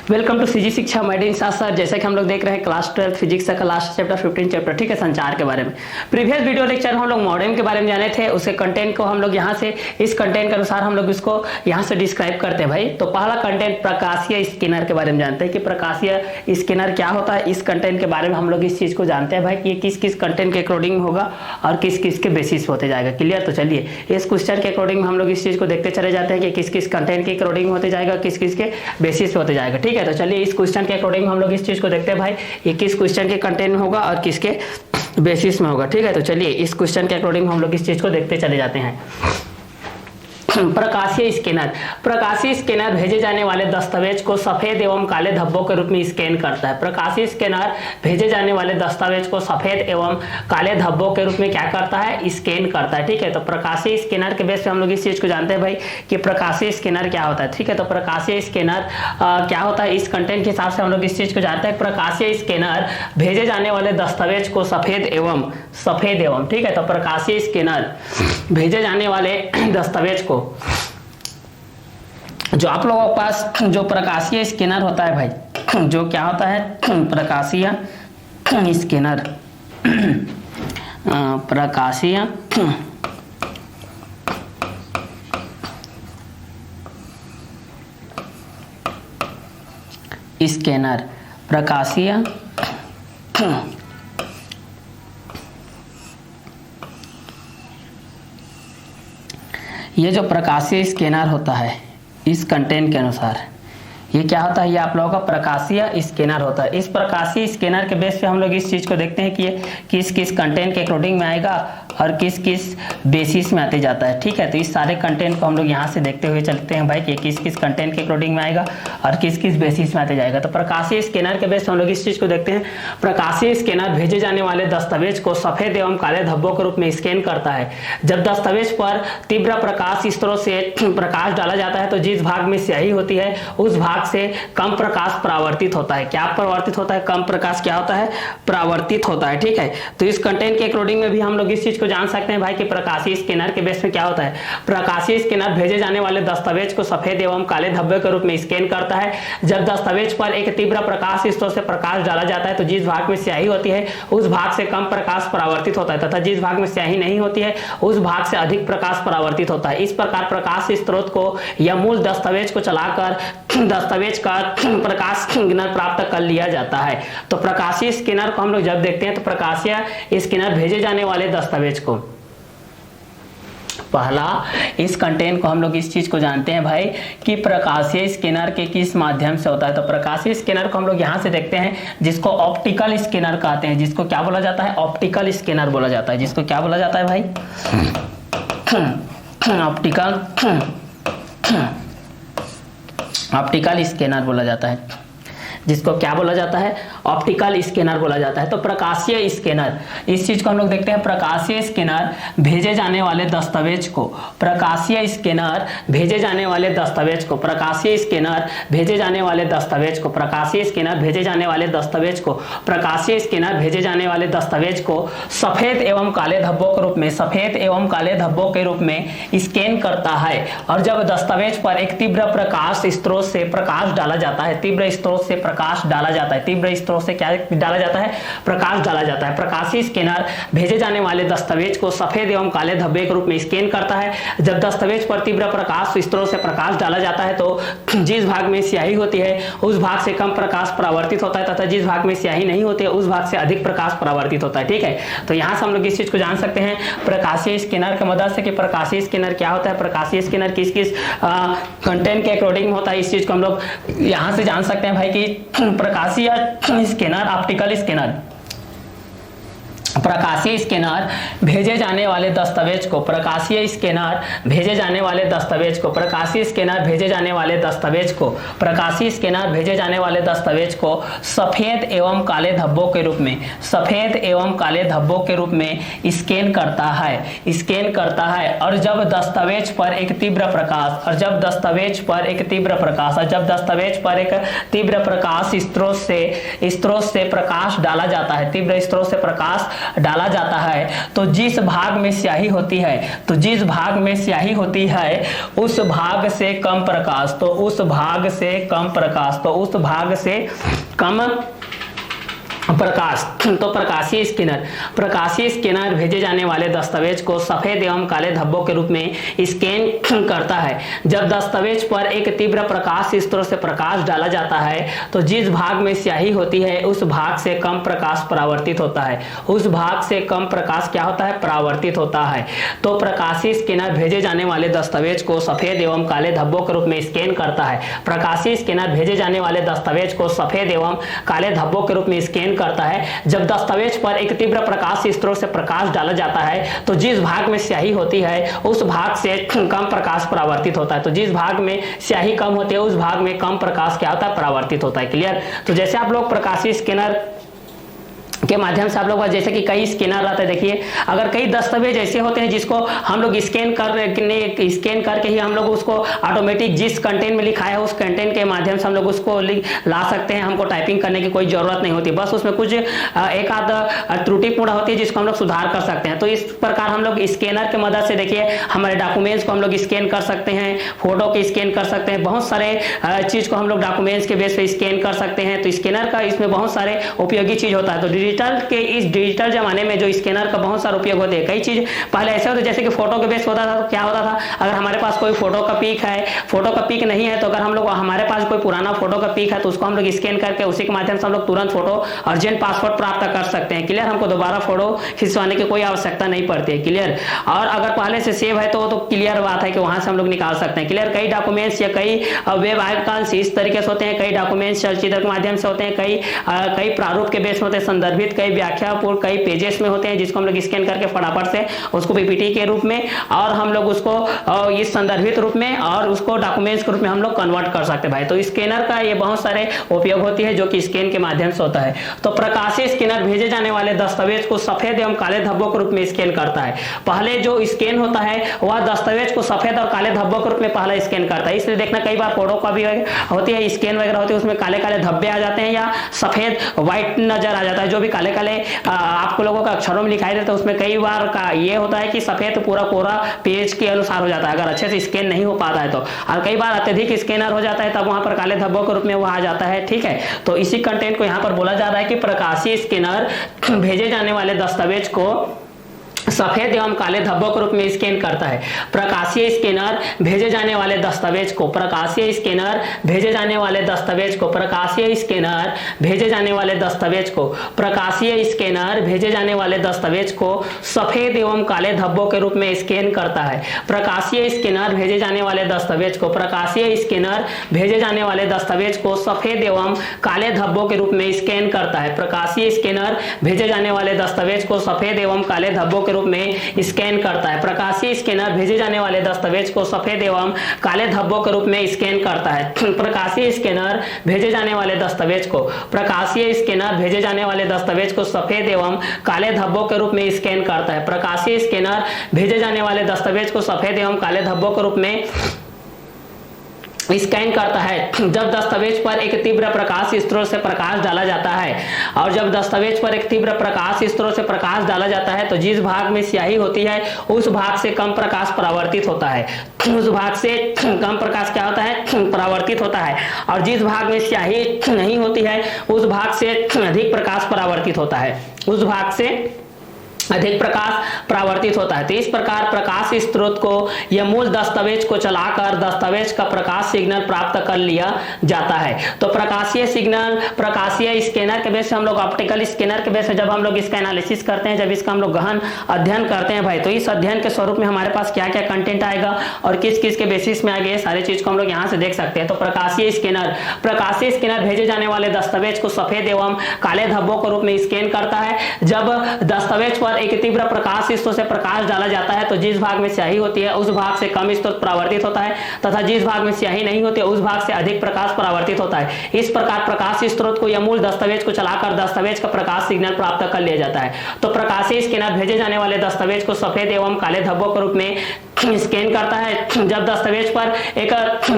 Welcome to CG शिक्षा मेडिन साथ sir. जैसे कि हम लोग देख रहे हैं क्लास 12 फिजिक्स का लास्ट चैप्टर 15 चैप्टर, ठीक है, संचार के बारे में। प्रीवियस वीडियो लेक्चर हम लोग मॉडेम के बारे में जाने थे, उसके कंटेंट को हम लोग यहाँ से इस कंटेंट के अनुसार हम लोग इसको यहाँ से डिस्क्राइब करते हैं भाई। तो पहला कंटेंट प्रकाशीय स्कैनर के बारे में जानते हैं कि प्रकाशीय स्कैनर क्या होता है। इस कंटेंट के बारे में हम लोग इस चीज को जानते हैं भाई कि किस किस कंटेंट के अकॉर्डिंग होगा और किस किस के बेसिस होते जाएगा। क्लियर? तो चलिए इस क्वेश्चन के अकॉर्डिंग हम लोग इस चीज को देखते चले जाते हैं कि किस किस कंटेंट के अकॉर्डिंग होते जाएगा, किस किस के बेसिस होते जाएगा। ठीक है, तो चलिए इस क्वेश्चन के अकॉर्डिंग हम लोग इस चीज को देखते हैं भाई ये किस क्वेश्चन के कंटेंट में होगा और किसके बेसिस में होगा। ठीक है, तो चलिए इस क्वेश्चन के अकॉर्डिंग हम लोग इस चीज को देखते चले जाते हैं। प्रकाशीय स्कैनर। प्रकाशीय स्कैनर भेजे जाने वाले दस्तावेज को सफेद एवं काले धब्बों के रूप में स्कैन करता है। प्रकाशीय स्कैनर भेजे जाने वाले दस्तावेज को सफेद एवं काले धब्बों के रूप में क्या करता है? स्कैन करता है। ठीक है, तो प्रकाशीय स्कैनर के बेस पे हम लोग इस चीज को जानते हैं भाई कि प्रकाशीय स्कैनर क्या होता है। ठीक है, तो प्रकाशीय स्कैनर क्या होता है, इस कंटेंट के हिसाब से हम लोग इस चीज को जानते हैं। प्रकाशीय स्कैनर भेजे जाने वाले दस्तावेज को सफेद एवं ठीक है, तो प्रकाशीय स्कैनर भेजे जाने वाले दस्तावेज को, जो आप लोगों के पास जो प्रकाशीय स्कैनर होता है भाई, जो क्या होता है प्रकाशीय स्कैनर, प्रकाशीय स्कैनर, प्रकाशीय ये जो प्रकाशीय स्कैनर होता है इस कंटेंट के अनुसार ये क्या होता है, ये आप लोगों का प्रकाशीय स्कैनर होता है। इस प्रकाशीय स्कैनर के बेस पे हम लोग इस चीज को देखते हैं कि ये किस किस कंटेंट के अकॉर्डिंग में आएगा और किस किस बेसिस में आते जाता है। ठीक है, तो इस सारे कंटेंट को हम लोग यहाँ से देखते हुए चलते हैं भाई कि किस किस कंटेंट के अकॉर्डिंग में आएगा और किस किस बेसिस में आते जाएगा। तो प्रकाशीय स्कैनर के बेस पे हम लोग इस चीज को देखते हैं। प्रकाशीय स्कैनर भेजे जाने वाले दस्तावेज को सफेद एवं काले धब्बों के रूप में स्कैन करता है। जब दस्तावेज पर तीव्र प्रकाश स्रोत से प्रकाश डाला जाता है तो जिस भाग में स्याही होती है उस भाग से कम प्रकाश परावर्तित होता है। क्या परावर्तित होता है? कम प्रकाश क्या होता है? परावर्तित होता है। ठीक है, तो इस कंटेंट के अकॉर्डिंग में भी हम लोग इस चीज को जान सकते हैं भाई कि प्रकाशीय स्कैनर के बेस में क्या होता है। प्रकाशीय स्कैनर भेजे जाने वाले दस्तावेज को सफेद एवं काले धब्बे के रूप में स्कैन करता है। जब दस्तावेज पर एक तीव्र प्रकाश स्रोत से प्रकाश डाला जाता है तो जिस भाग में स्याही होती है उस भाग से कम प्रकाश परावर्तित होता है तथा जिस भाग में स्याही नहीं होती है उस भाग से अधिक प्रकाश परावर्तित होता है। इस प्रकार प्रकाश स्रोत को या मूल दस्तावेज को चलाकर दस्तावेज का प्रकाश स्कैनर प्राप्त कर लिया जाता है। तो प्रकाशीय स्कैनर को हम लोग जब देखते हैं तो प्रकाशीय स्कैनर भेजे जाने वाले दस्तावेज को, पहला इस कंटेंट को हम लोग इस चीज को जानते हैं भाई कि प्रकाशीय स्कैनर के किस माध्यम से होता है। तो प्रकाशीय स्कैनर को हम लोग यहां से देखते हैं जिसको ऑप्टिकल स्कैनर कहते हैं। जिसको क्या बोला जाता है? ऑप्टिकल स्कैनर बोला जाता है। जिसको क्या बोला जाता है भाई? ऑप्टिकल स्कैनर बोला जाता है। जिसको क्या बोला जाता है? ऑप्टिकल स्कैनर बोला जाता है। तो प्रकाशीय स्कैनर, इस चीज को हम लोग देखते हैं। प्रकाशीय स्कैनर भेजे जाने वाले दस्तावेज को, प्रकाशीय स्कैनर भेजे जाने वाले दस्तावेज को, प्रकाशीय स्कैनर भेजे जाने वाले दस्तावेज को, प्रकाशीय स्कैनर भेजे जाने वाले दस्तावेज को, प्रकाशीय स्कैनर भेजे जाने वाले दस्तावेज को सफेद एवं काले धब्बों के रूप में, सफेद एवं काले धब्बों के रूप में स्कैन करता है। और जब दस्तावेज पर एक तीव्र प्रकाश स्रोत से प्रकाश डाला जाता है, तीव्र स्रोत से प्रकाश डाला जाता है, तीव्र स्रोत से क्या डाला जाता है? प्रकाश डाला जाता है। प्रकाशीय स्कैनर भेजे जाने वाले दस्तावेज को सफेद एवं काले धब्बे के रूप में स्कैन करता है। जब दस्तावेज पर तीव्र प्रकाश स्रोत से प्रकाश डाला जाता है तो जिस भाग में स्याही होती है उस भाग से कम प्रकाश परावर्तित होता है तथा जिस भाग में स्याही नहीं होती है उस भाग से अधिक प्रकाश परावर्तित होता है। ठीक है, तो यहां से हम लोग इस चीज को जान सकते हैं प्रकाशीय स्कैनर की मदद से कि प्रकाशीय स्कैनर क्या होता है, प्रकाशीय स्कैनर किस किस कंटेंट के अकॉर्डिंग होता है। इस चीज को हम लोग यहां से जान सकते हैं भाई कि प्रकाशीय स्कैनर, ऑप्टिकल स्कैनर, प्रकाशीय स्कैनर भेजे जाने वाले दस्तावेज को, प्रकाशीय स्कैनर भेजे जाने वाले दस्तावेज को, प्रकाशीय स्कैनर भेजे जाने वाले दस्तावेज को, प्रकाशीय स्कैनर भेजे जाने वाले दस्तावेज को सफेद एवं काले धब्बों के रूप में, सफेद एवं काले धब्बों के रूप में स्कैन करता है, स्कैन करता है। और जब दस्तावेज पर एक तीव्र प्रकाश, और जब दस्तावेज पर एक तीव्र प्रकाश, और जब दस्तावेज पर एक तीव्र प्रकाश स्रोत से प्रकाश डाला जाता है, तीव्र स्रोत से प्रकाश डाला जाता है तो जिस भाग में स्याही होती है, तो जिस भाग में स्याही होती है उस भाग से कम प्रकाश, तो उस भाग से कम प्रकाश, तो उस भाग से कम प्रकाश, तो प्रकाशीय स्कैनर भेजे जाने वाले दस्तावेज को सफेद एवं काले धब्बों के रूप में स्कैन करता है। जब दस्तावेज पर एक तीव्र प्रकाश स्रोत से प्रकाश डाला जाता है तो जिस भाग में स्याही होती है उस भाग से कम प्रकाश परावर्तित होता है, उस भाग से कम प्रकाश क्या होता है, परावर्तित होता है। तो प्रकाशीय स्कैनर भेजे जाने वाले दस्तावेज को सफेद एवं काले धब्बों के रूप में स्कैन करता है। प्रकाशीय स्कैनर भेजे जाने वाले दस्तावेज को सफेद एवं काले धब्बों के रूप में स्कैन करता है। जब दस्तावेज पर एक तीव्र प्रकाश स्रोत से प्रकाश डाला जाता है तो जिस भाग में स्याही होती है उस भाग से कम प्रकाश परावर्तित होता है, तो जिस भाग में स्याही कम होती है उस भाग में कम प्रकाश क्या होता है, परावर्तित होता है। क्लियर। तो जैसे आप लोग प्रकाशीय स्कैनर के माध्यम से आप लोग जैसे कि कई स्कैनर रहते हैं, देखिए अगर कई दस्तावेज ऐसे होते हैं जिसको हम लोग स्कैन करके ही हम लोग उसको ऑटोमेटिक जिस कंटेंट में लिखा है उस कंटेंट के माध्यम से हम लोग उसको ला सकते हैं, हमको टाइपिंग करने की कोई जरूरत नहीं होती, बस उसमें कुछ एक आध त्रुटिपूर्ण होती है जिसको हम लोग सुधार कर सकते हैं। तो इस प्रकार हम लोग स्कैनर की मदद से देखिए हमारे डॉक्यूमेंट्स को हम लोग स्कैन कर सकते हैं, फोटो के स्कैन कर सकते हैं, बहुत सारे चीज को हम लोग डॉक्यूमेंट्स के बेस पे स्कैन कर सकते हैं। तो स्कैनर का इसमें बहुत सारे उपयोगी चीज होता है। तो इस डिजिटल जमाने में जो स्कैनर का बहुत सारा उपयोग होते हैं, कई चीज पहले ऐसे होते जैसे कि फोटो के बेस होता था, तो क्या होता था अगर हमारे पास कोई फोटो का पिक है, फोटो का पिक नहीं है, तो अगर हम लोग हमारे पास कोई पुराना फोटो का पिक है तो उसको हम लोग स्कैन करके उसी के माध्यम से हम लोग तुरंत फोटो अर्जेंट पासपोर्ट प्राप्त कर सकते हैं। क्लियर। हमको दोबारा फोटो खिंचवाने की कोई आवश्यकता नहीं पड़ती है। क्लियर। और अगर पहले से सेव है तो क्लियर बात है कि वहां से हम लोग निकाल सकते हैं। क्लियर। कई डॉक्यूमेंट्स या कई वेब आइकन्स इस तरीके से होते हैं, कई डॉक्यूमेंट्स चलचित्र के माध्यम से होते हैं, कई प्रारूप के बेस में होते हैं, संदर्भित कई व्याख्यापूर्ण कई पेजेस में होते हैं जिसको हम लोग स्कैन करके फटाफट से उसको पीपीटी के रूप में और हम लोग उसको इस संदर्भित रूप में और उसको डॉक्यूमेंट्स के रूप में हम लोग कन्वर्ट कर सकते हैं भाई। तो स्कैनर का ये बहुत सारे उपयोग होती है जो कि स्कैन के माध्यम से होता है। तो प्रकाशीय स्कैनर भेजे जाने वाले दस्तावेज को सफेद एवं काले धब्बों के रूप में स्कैन करता है। पहले जो स्कैन होता है वह दस्तावेज को सफेद और काले धब्बों के रूप में पहले स्कैन करता है। इसलिए देखना कई बार फोटो का भी होती है स्कैन वगैरह होती है उसमें काले काले धब्बे आ जाते हैं या सफेद व्हाइट नजर आ जाता है, जो भी काले काले आपको लोगों का अक्षरों में लिखाई देता है उसमें कई बार का ये होता है कि सफेद पूरा कोरा पेज के अनुसार हो जाता है अगर अच्छे से स्कैन नहीं हो पाता है तो। और कई बार अत्यधिक स्कैनर हो जाता है तब वहां पर काले धब्बों के रूप में वो आ जाता है। ठीक है। तो इसी कंटेंट को यहाँ पर बोला जा रहा है कि प्रकाशीय स्कैनर भेजे जाने वाले दस्तावेज को सफेद एवं काले धब्बों के रूप में स्कैन करता है। प्रकाशीय स्कैनर भेजे जाने वाले दस्तावेज को प्रकाशीय स्कैनर भेजे जाने वाले दस्तावेज को प्रकाशीय स्कैनर भेजे जाने वाले दस्तावेज को प्रकाशीय स्कैनर भेजे जाने वाले दस्तावेज को सफेद एवं काले धब्बों के रूप में स्कैन करता है। प्रकाशीय स्कैनर भेजे जाने वाले दस्तावेज को प्रकाशीय स्कैनर भेजे जाने वाले दस्तावेज को सफेद एवं काले धब्बों के रूप में स्कैन करता है। प्रकाशीय स्कैनर भेजे जाने वाले दस्तावेज को सफेद एवं काले धब्बों के रूप में स्कैन करता है। प्रकाशीय स्कैनर भेजे जाने वाले दस्तावेज को सफेद एवं काले धब्बों के रूप में स्कैन करता है। प्रकाशीय स्कैनर भेजे जाने वाले दस्तावेज को प्रकाशीय स्कैनर भेजे जाने वाले दस्तावेज को सफेद एवं काले धब्बों के रूप में स्कैन करता है। प्रकाशीय स्कैनर भेजे जाने वाले दस्तावेज को सफेद एवं काले धब्बों के रूप में स्कैन करता है जब दस्तावेज पर एक तीव्र प्रकाश स्रोत से प्रकाश डाला जाता है। और जब दस्तावेज पर एक तीव्र प्रकाश स्रोत से प्रकाश डाला जाता है तो जिस भाग में स्याही होती है उस भाग से कम प्रकाश परावर्तित होता है, उस भाग से कम प्रकाश क्या होता है, परावर्तित होता है। और जिस भाग में स्याही नहीं होती है उस भाग से अधिक प्रकाश परावर्तित होता है, उस भाग से अधिक प्रकाश परावर्तित होता है। तो इस प्रकार प्रकाश स्रोत को या मूल दस्तावेज को चलाकर दस्तावेज का प्रकाश सिग्नल प्राप्त कर लिया जाता है। तो प्रकाशीय सिग्नल प्रकाशीय स्कैनर के बेस से हम लोग ऑप्टिकल स्कैनर के बेस से जब हम लोग इसका एनालिसिस करते हैं, जब इसका हम लोग गहन अध्ययन करते हैं भाई, तो इस अध्ययन के स्वरूप में हमारे पास क्या क्या कंटेंट आएगा और किस किस के बेसिस में आएगा, ये सारी चीज को हम लोग यहाँ से देख सकते हैं। तो प्रकाशीय स्कैनर भेजे जाने वाले दस्तावेज को सफेद एवं काले धब्बों के रूप में स्कैन करता है। जब दस्तावेज पर एक तीव्र प्रकाश स्रोत से प्रकाश डाला जाता है तो जिस भाग में स्याही होती है उस भाग से कम स्रोत परावर्तित होता है तथा जिस भाग में स्याही नहीं होती है उस भाग से अधिक प्रकाश परावर्तित होता है। इस प्रकार प्रकाश स्रोत को या मूल दस्तावेज को चलाकर दस्तावेज का प्रकाश सिग्नल प्राप्त कर लिया जाता है। तो प्रकाशीय स्कैनर भेजे जाने वाले दस्तावेज को सफेद एवं काले धब्बों के रूप में स्कैन करता है। जब दस्तावेज पर एक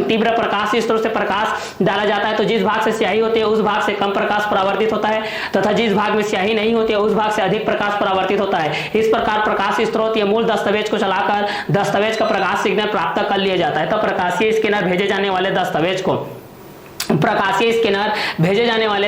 तीव्र प्रकाश स्रोत से प्रकाश डाला जाता है तो जिस भाग से स्याही होती है उस भाग से कम प्रकाश परावर्तित होता है तथा जिस भाग में स्याही नहीं होती है उस भाग से अधिक प्रकाश परावर्तित होता है। इस प्रकार प्रकाश स्रोत या मूल दस्तावेज को चलाकर दस्तावेज का प्रकाश सिग्नल प्राप्त कर लिया जाता है। तो प्रकाशीय स्कैनर भेजे जाने वाले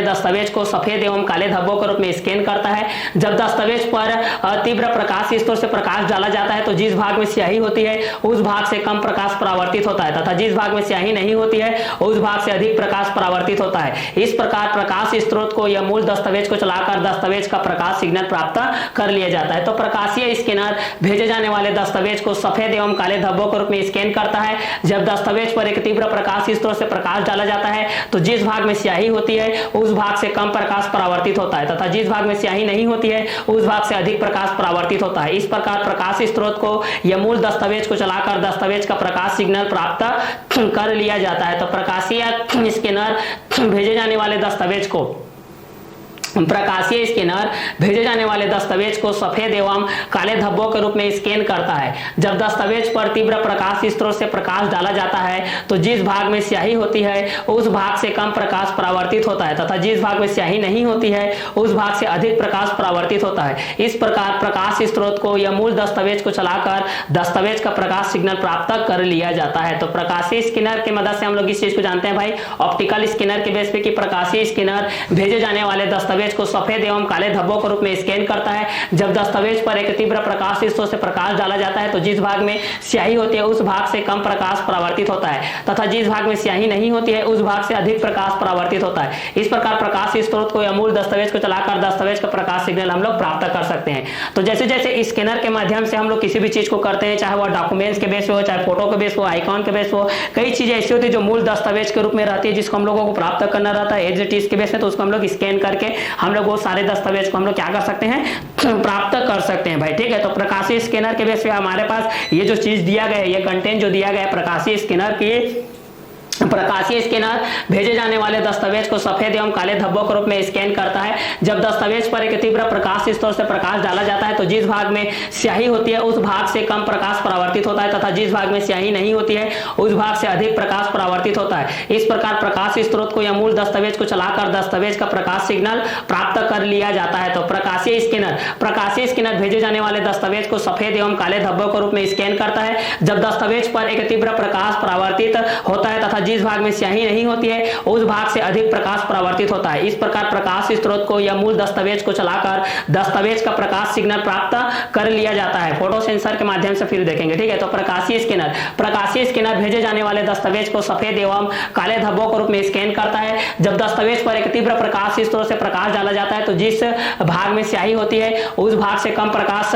दस्तावेज को सफेद एवं काले धब्बों के रूप में स्कैन करता है। जब दस्तावेज पर तीव्र प्रकाश स्रोत से प्रकाश डाला जाता है तो जिस भाग में स्याही होती है उस भाग से कम प्रकाश परावर्तित होता है तथा जिस भाग में स्याही नहीं होती है उस भाग से अधिक प्रकाश परावर्तित होता है। इस प्रकार प्रकाश स्रोत को या मूल दस्तावेज को चलाकर दस्तावेज का प्रकाश सिग्नल प्राप्त कर लिया जाता है। तो प्रकाशीय स्कैनर भेजे जाने वाले दस्तावेज को सफेद एवं काले धब्बों के रूप में स्कैन करता है। जब दस्तावेज पर एक तीव्र प्रकाश स्रोत से प्रकाश डाला जाता है तो जिस भाग में स्याही होती है उस भाग से कम प्रकाश परावर्तित होता है तथा जिस भाग में स्याही नहीं होती है उस भाग से अधिक प्रकाश परावर्तित होता है। इस प्रकार प्रकाश स्रोत को या मूल दस्तावेज को चलाकर दस्तावेज का प्रकाश सिग्नल प्राप्त कर लिया जाता है। तो प्रकाशीय स्कैनर भेजे जाने वाले दस्तावेज को सफेद एवं काले धब्बों के रूप में स्कैन करता है। जब दस्तावेज पर तीव्र प्रकाश स्रोत से प्रकाश डाला जाता है तो जिस भाग में स्याही होती है उस भाग से कम प्रकाश परावर्तित होता है तथा जिस भाग में स्याही नहीं होती है उस भाग से अधिक प्रकाश परावर्तित होता है। इस प्रकार प्रकाश स्रोत को या मूल दस्तावेज को चलाकर दस्तावेज का प्रकाश सिग्नल प्राप्त कर लिया जाता है। तो प्रकाशीय स्कैनर की मदद से हम लोग इस चीज को जानते हैं भाई ऑप्टिकल स्कैनर के बेस पे कि प्रकाशीय स्कैनर भेजे जाने वाले दस्तावेज को सफेद एवं काले धब्बों के रूप में स्कैन करता है। जब दस्तावेज पर एक तीव्र प्रकाश स्रोत से प्रकाश डाला जाता है तो जिस भाग में स्याही होती है उस भाग से कम प्रकाश परावर्तित होता है तथा जिस भाग में स्याही नहीं होती है उस भाग से अधिक प्रकाश परावर्तित होता है। इस प्रकार प्रकाश स्रोत को या मूल दस्तावेज को चलाकर दस्तावेज का प्रकाश सिग्नल हम लोग प्राप्त कर सकते हैं। तो जैसे जैसे स्कैनर के माध्यम से हम लोग किसी भी चीज को करते हैं, चाहे वह डॉक्यूमेंट्स के बेस पे हो, चाहे फोटो के बेस पे हो, आइकॉन के बेस पे हो, कई चीजें ऐसी होती है जो मूल दस्तावेज के रूप में रहती है जिसको हम लोगों को प्राप्त करना रहता है एज इट इज के बेस पे, तो उसको हम लोग स्कैन करके हम लोग वो सारे दस्तावेज को हम लोग क्या कर सकते हैं, प्राप्त कर सकते हैं भाई। ठीक है, तो प्रकाशीय स्कैनर के बेस पे हमारे पास ये जो चीज दिया गया है, ये कंटेंट जो दिया गया है प्रकाशीय स्कैनर की, प्रकाशीय स्कैनर भेजे जाने वाले दस्तावेज को सफेद एवं काले धब्बों के रूप में स्कैन करता है। जब दस्तावेज पर एक तीव्र प्रकाश स्रोत से प्रकाश डाला जाता है तो जिस भाग में स्याही होती है उस भाग से कम प्रकाश परावर्तित होता है तथा जिस भाग में स्याही नहीं होती है उस भाग से अधिक प्रकाश परावर्तित होता है। इस प्रकार प्रकाश स्रोत को या मूल दस्तावेज को चलाकर दस्तावेज का प्रकाश सिग्नल प्राप्त कर लिया जाता है। तो प्रकाशीय स्कैनर भेजे जाने वाले दस्तावेज को सफेद एवं काले धब्बों के रूप में स्कैन करता है। जब दस्तावेज पर एक तीव्र प्रकाश परावर्तित होता है तथा जिस भाग में स्याही नहीं होती है उस भाग से अधिक प्रकाश परावर्तित होता है। इस प्रकार प्रकाश स्रोत को या मूल दस्तावेज को चलाकर दस्तावेज का प्रकाश सिग्नल प्राप्त कर लिया जाता है। फोटो सेंसर के माध्यम से फिर देखेंगे। ठीक है, तो प्रकाशीय स्कैनर भेजे जाने वाले दस्तावेज को सफेद एवं काले धब्बों के रूप में स्कैन करता है। जब दस्तावेज पर एक तीव्र प्रकाश स्रोत से प्रकाश डाला जाता है तो जिस भाग में स्याही होती है उस भाग से कम प्रकाश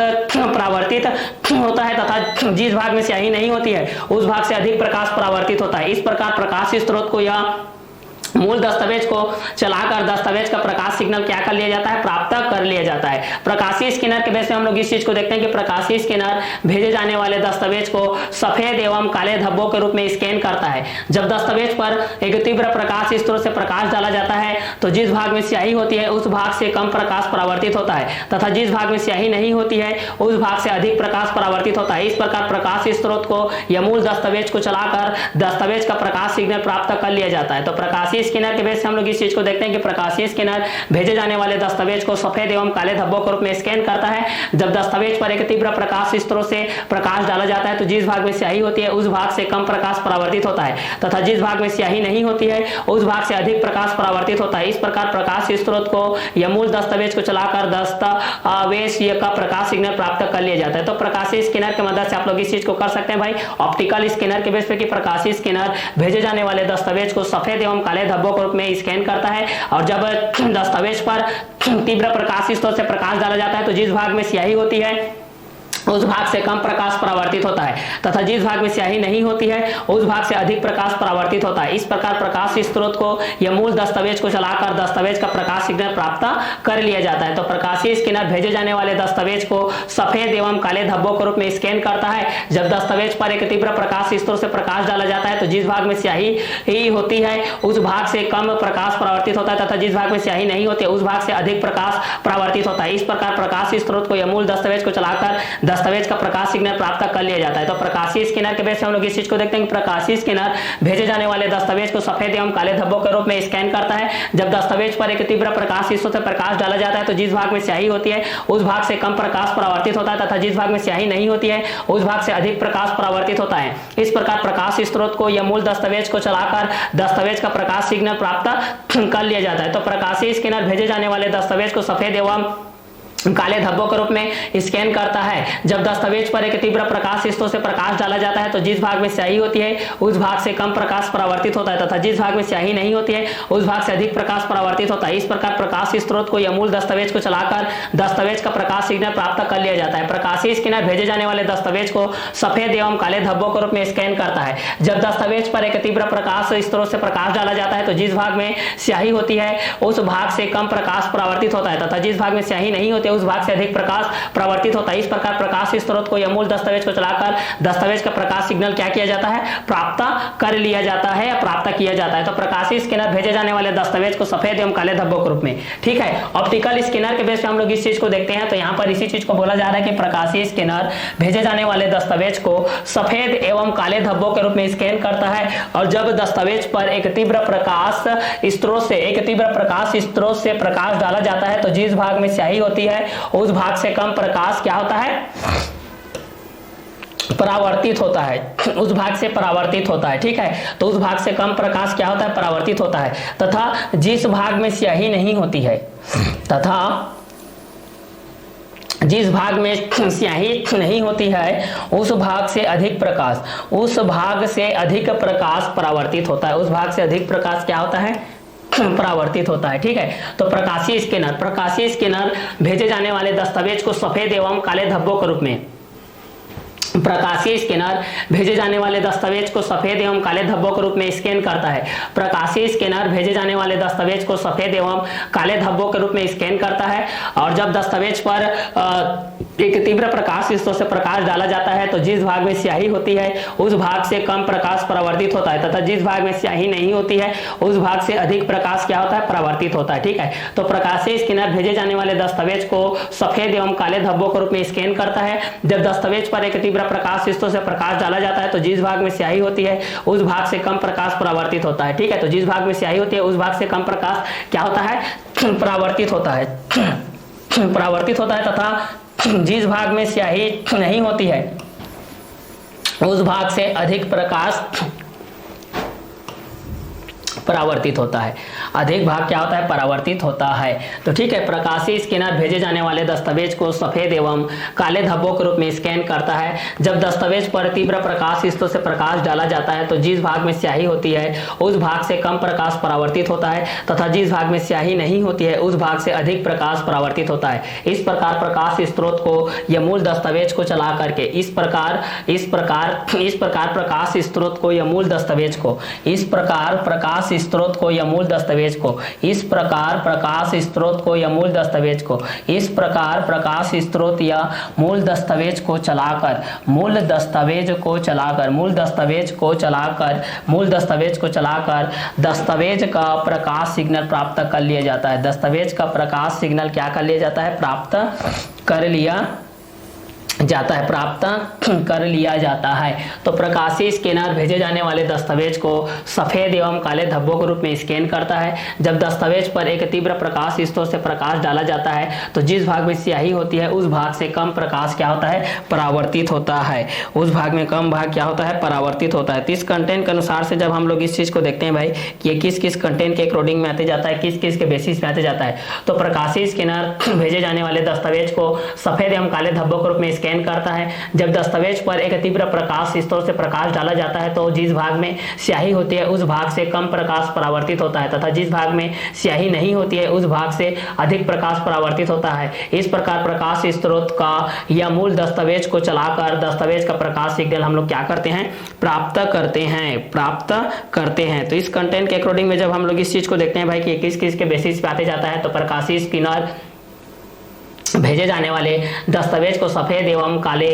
परावर्तित होता है तथा जिस भाग में स्याही नहीं होती है उस भाग से अधिक प्रकाश परावर्तित होता है। इस प्रकार प्रकाश स्रोत को या मूल दस्तावेज को चलाकर दस्तावेज का प्रकाश सिग्नल क्या कर लिया जाता है, प्राप्त कर लिया जाता है। प्रकाशीय स्कैनर के बेस पे हम लोग इस चीज को देखते हैं कि प्रकाशीय स्कैनर भेजे जाने वाले दस्तावेज को सफेद एवं काले धब्बों के रूप में स्कैन करता है। जब दस्तावेज पर एक तीव्र प्रकाश स्रोत से प्रकाश डाला जाता है तो जिस भाग में स्याही होती है उस भाग से कम प्रकाश परावर्तित होता है तथा जिस भाग में स्याही नहीं होती है उस भाग से अधिक प्रकाश परावर्तित होता है। इस प्रकार प्रकाश स्रोत को या मूल दस्तावेज को चलाकर दस्तावेज का प्रकाश सिग्नल प्राप्त कर लिया जाता है। तो प्रकाशीय स्कैनर के बेस से हम लोग इस चीज को देखते हैं कि प्रकाशीय स्कैनर भेजे जाने वाले दस्तावेज को सफेद एवं काले धब्बों के रूप में स्कैन करता है। जब दस्तावेज पर एक तीव्र प्रकाश स्रोत से प्रकाश डाला जाता है तो जिस भाग में स्याही होती है उस भाग से कम प्रकाश परावर्तित होता है तथा जिस भाग में स्याही नहीं होती है उस भाग से अधिक प्रकाश परावर्तित होता है। इस प्रकार प्रकाश स्रोत को या मूल दस्तावेज को चलाकर दस्तावेज का प्रकाश सिग्नल प्राप्त कर लिया जाता है। तो प्रकाशीय स्कैनर की मदद से आप लोग इस चीज को कर सकते हैं भाई ऑप्टिकल स्कैनर के बेस पे कि प्रकाशीय स्कैनर भेजे जाने वाले दस्तावेज को सफेद एवं काले धब्बों के रूप में स्कैन करता है और जब दस्तावेज पर तीव्र प्रकाश स्रोत से प्रकाश डाला जाता है तो जिस भाग में स्याही होती है उस भाग से कम प्रकाश परावर्तित होता है तथा जिस भाग में स्याही नहीं होती है उस भाग से अधिक प्रकाश परावर्तित होता है। इस प्रकार प्रकाश स्रोत को या मूल दस्तावेज को चलाकर दस्तावेज का प्रकाश सिग्नल प्राप्त कर लिया जाता है। तो प्रकाशीय स्कैनर भेजे जाने वाले दस्तावेज को सफेद एवं काले धब्बों के रूप में स्कैन करता है। जब दस्तावेज पर एक तीव्र प्रकाश स्रोत से प्रकाश डाला जाता है तो जिस भाग में स्याही होती है उस भाग से कम प्रकाश परावर्तित होता है तथा जिस भाग में स्याही नहीं होती है उस भाग से अधिक प्रकाश परावर्तित होता है। इस प्रकार प्रकाश स्रोत को या मूल दस्तावेज को चलाकर दस्तावेज का प्रकाश सिग्नल प्राप्त कर लिया जाता है। तो प्रकाशीय स्कैनर के बेस पे हम लोग इस चीज को देखते हैं कि प्रकाशीय स्कैनर भेजे जाने वाले दस्तावेज को सफेद एवं काले धब्बों के रूप में स्कैन करता है। जब दस्तावेज पर एक तीव्र प्रकाश हिस्सों से प्रकाश डाला जाता है तो जिस भाग में स्याही होती है उस भाग से कम प्रकाश परावर्तित होता है तथा जिस भाग में स्याही नहीं होती है उस भाग से अधिक प्रकाश परावर्तित होता है। इस प्रकार प्रकाश स्रोत को या मूल दस्तावेज को चलाकर दस्तावेज का प्रकाश सिग्नल प्राप्त कर लिया जाता है। तो प्रकाशीय स्कैनर भेजे जाने वाले दस्तावेज को सफेद एवं काले धब्बों के रूप में स्कैन करता है। जब दस्तावेज पर एक तीव्र प्रकाश स्रोत से प्रकाश डाला जाता है तो जिस भाग में स्याही होती है उस भाग से कम प्रकाश परावर्तित होता है तथा जिस भाग में स्याही नहीं होती है उस भाग से अधिक प्रकाश परावर्तित होता है। इस प्रकार प्रकाश स्रोत को या मूल दस्तावेज को चलाकर दस्तावेज का प्रकाश सिग्नल प्राप्त कर लिया जाता है। प्रकाशीय स्कैनर भेजे जाने वाले दस्तावेज को सफेद एवं काले धब्बों के रूप में स्कैन करता है। जब दस्तावेज पर एक तीव्र प्रकाश स्रोत से प्रकाश डाला जाता है तो जिस भाग में स्याही होती है उस भाग से कम प्रकाश परावर्तित होता है तथा जिस भाग में स्याही नहीं होती है उस भाग से अधिक प्रकाश परावर्तित होता है। इस प्रकार प्रकाश स्रोत को या मूल दस्तावेज को चलाकर दस्तावेज का प्रकाश सिग्नल क्या किया जाता है, प्राप्त कर लिया जाता है या प्राप्त किया जाता है। तो प्रकाशीय स्कैनर भेजे जाने वाले दस्तावेज को सफेद एवं काले धब्बों के रूप में, ठीक है। ऑप्टिकल स्कैनर के बेस पे हम लोग इस चीज को देखते हैं तो यहाँ पर इसी चीज को बोला जा रहा है कि प्रकाशीय स्कैनर भेजे जाने वाले दस्तावेज को सफेद एवं काले धब्बों के रूप में स्कैन करता है और जब दस्तावेज पर एक तीव्र प्रकाश स्रोत से प्रकाश डाला जाता है तो जिस भाग में स्याही होती है उस भाग से कम प्रकाश क्या होता है, परावर्तित होता है, उस भाग से परावर्तित होता है, ठीक है। तो उस भाग से कम प्रकाश क्या होता है, परावर्तित होता है तथा जिस भाग में स्याही नहीं होती है जिस भाग में स्याही नहीं होती है उस भाग से अधिक प्रकाश परावर्तित होता है, उस भाग से अधिक प्रकाश क्या होता है, परावर्तित होता है, ठीक है। तो प्रकाशीय स्कैनर भेजे जाने वाले दस्तावेज को सफेद एवं काले धब्बों के रूप में, प्रकाशीय स्कैनर भेजे जाने वाले दस्तावेज को सफेद एवं काले धब्बों के रूप में स्कैन करता है। प्रकाशीय स्कैनर भेजे जाने वाले दस्तावेज को सफेद एवं काले धब्बों के रूप में स्कैन करता है और जब दस्तावेज पर एक तीव्र प्रकाश स्रोत से प्रकाश डाला जाता है तो जिस भाग में स्याही होती है उस भाग से कम प्रकाश परावर्तित होता है तथा जिस भाग में स्याही नहीं होती है उस भाग से अधिक प्रकाश क्या होता है, परावर्तित होता है, ठीक है। तो प्रकाशीय स्कैनर भेजे जाने वाले दस्तावेज को सफेद एवं काले धब्बों के रूप में स्कैन करता है। जब दस्तावेज पर एक तीव्र प्रकाश स्रोत से प्रकाश डाला जाता है तो जिस भाग में स्याही होती है उस भाग से कम प्रकाश परावर्तित होता है, ठीक है। तो जिस भाग में स्याही होती है उस भाग से कम प्रकाश क्या होता है, परावर्तित होता है तथा जिस भाग में स्याही नहीं होती है उस भाग से अधिक प्रकाश परावर्तित होता है, अधिक भाग क्या होता है, परावर्तित होता है। तो ठीक है, प्रकाशीय स्कैनर भेजे जाने वाले दस्तावेज को सफेद एवं काले धब्बों के रूप में स्कैन करता है। जब दस्तावेज पर तीव्र प्रकाश स्रोत से प्रकाश डाला जाता है तो जिस भाग में स्याही होती है उस भाग से कम प्रकाश परावर्तित होता है तथा जिस भाग में स्याही नहीं होती है उस भाग से अधिक प्रकाश परावर्तित होता है। इस प्रकार प्रकाश स्रोत को या मूल दस्तावेज को चला करके इस प्रकार प्रकाश स्रोत को या मूल दस्तावेज को इस प्रकार प्रकाश स्रोत को या मूल दस्तावेज को इस प्रकार प्रकाश स्रोत को या मूल दस्तावेज को इस प्रकार प्रकाश स्रोत या मूल दस्तावेज को चलाकर मूल दस्तावेज का प्रकाश सिग्नल प्राप्त कर लिया जाता है। दस्तावेज का प्रकाश सिग्नल क्या कर लिया जाता है, प्राप्त कर लिया जाता है। तो प्रकाशीय स्कैनर भेजे जाने वाले दस्तावेज को सफेद एवं काले धब्बों के रूप में स्कैन करता है। जब दस्तावेज पर एक तीव्र प्रकाश स्रोत से प्रकाश डाला जाता है तो जिस भाग में स्याही होती है उस भाग से कम प्रकाश क्या होता है, परावर्तित होता है, उस भाग में कम भाग क्या होता है, परावर्तित होता है। तो इस कंटेंट के अनुसार से जब हम लोग इस चीज को देखते हैं भाई कि ये किस किस कंटेंट के अकॉर्डिंग में आते जाता है, किस किस के बेसिस पे आते जाता है। तो प्रकाशीय स्कैनर भेजे जाने वाले दस्तावेज को सफेद एवं काले धब्बों के रूप में स्कैन करता है। जब दस्तावेज पर एक तीव्र प्रकाश स्रोत से प्रकाश डाला जाता है तो जिस भाग में स्याही होती है उस भाग से कम प्रकाश परावर्तित होता है तथा जिस भाग में स्याही नहीं होती है उस भाग से अधिक प्रकाश परावर्तित होता है। इस प्रकार प्रकाश स्रोत का या मूल दस्तावेज को चलाकर दस्तावेज का प्रकाश सिग्नल हम लोग क्या करते हैं, प्राप्त करते हैं। तो इस कंटेंट के अकॉर्डिंग में जब हम लोग इस चीज को देखते हैं भाई कि किस किस के बेसिस पे आते जाता है तो प्रकाशीय स्कैनर भेजे जाने वाले दस्तावेज को सफेद एवं काले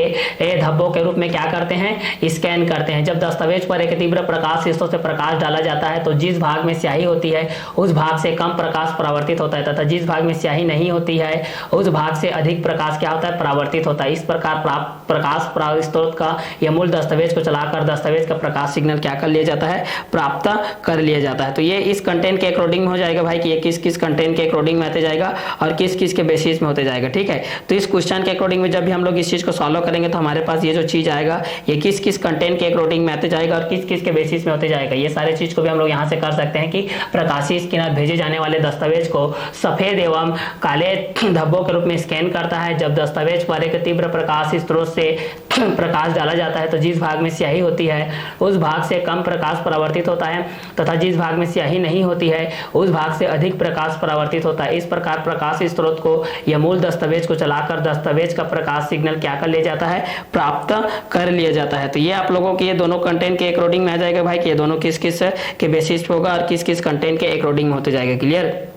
धब्बों के रूप में क्या करते हैं, स्कैन करते हैं। जब दस्तावेज पर एक तीव्र प्रकाश स्रोत से प्रकाश डाला जाता है तो जिस भाग में स्याही होती है उस भाग से कम प्रकाश परावर्तित होता है तथा जिस भाग में स्याही नहीं होती है उस भाग से अधिक प्रकाश क्या होता है, परावर्तित होता है। इस प्रकार प्रकाश स्रोत का या मूल दस्तावेज को चलाकर दस्तावेज का प्रकाश सिग्नल क्या कर लिया जाता है, प्राप्त कर लिया जाता है। तो ये इस कंटेंट के अकॉर्डिंग में हो जाएगा भाई कि ये किस किस कंटेंट के अकॉर्डिंग में होते जाएगा और किस किस के बेसिस में होते जाएगा। ठीक है, तो इस क्वेश्चन के अकॉर्डिंग में जब भी हम लोग इस चीज को सॉल्व करेंगे तो हमारे पास ये जो चीज आएगा ये किस किस कंटेंट के अकॉर्डिंग में आते जाएगा और किस किस के बेसिस में होते जाएगा। ये सारे चीज को भी हम लोग यहाँ से कर सकते हैं कि प्रकाशीय स्कैनर भेजे जाने वाले दस्तावेज को सफेद एवं काले धब्बों के रूप में स्कैन करता है। जब दस्तावेज पर एक तीव्र प्रकाश स्रोत से प्रकाश डाला जाता है तो जिस भाग में स्याही होती है उस भाग से कम प्रकाश परावर्तित होता है तथा जिस भाग में स्याही नहीं होती है उस भाग से अधिक प्रकाश परावर्तित होता है। इस प्रकार प्रकाश स्रोत को या मूल दस्तावेज को चलाकर दस्तावेज का प्रकाश सिग्नल क्या कर लिया जाता है, प्राप्त कर लिया जाता है। तो ये आप लोगों के ये दोनों कंटेंट के अकॉर्डिंग में आ जाएगा भाई कि ये दोनों किस किस के बेसिस पे होगा और किस किस कंटेंट के अकॉर्डिंग में होते जाएगा। क्लियर।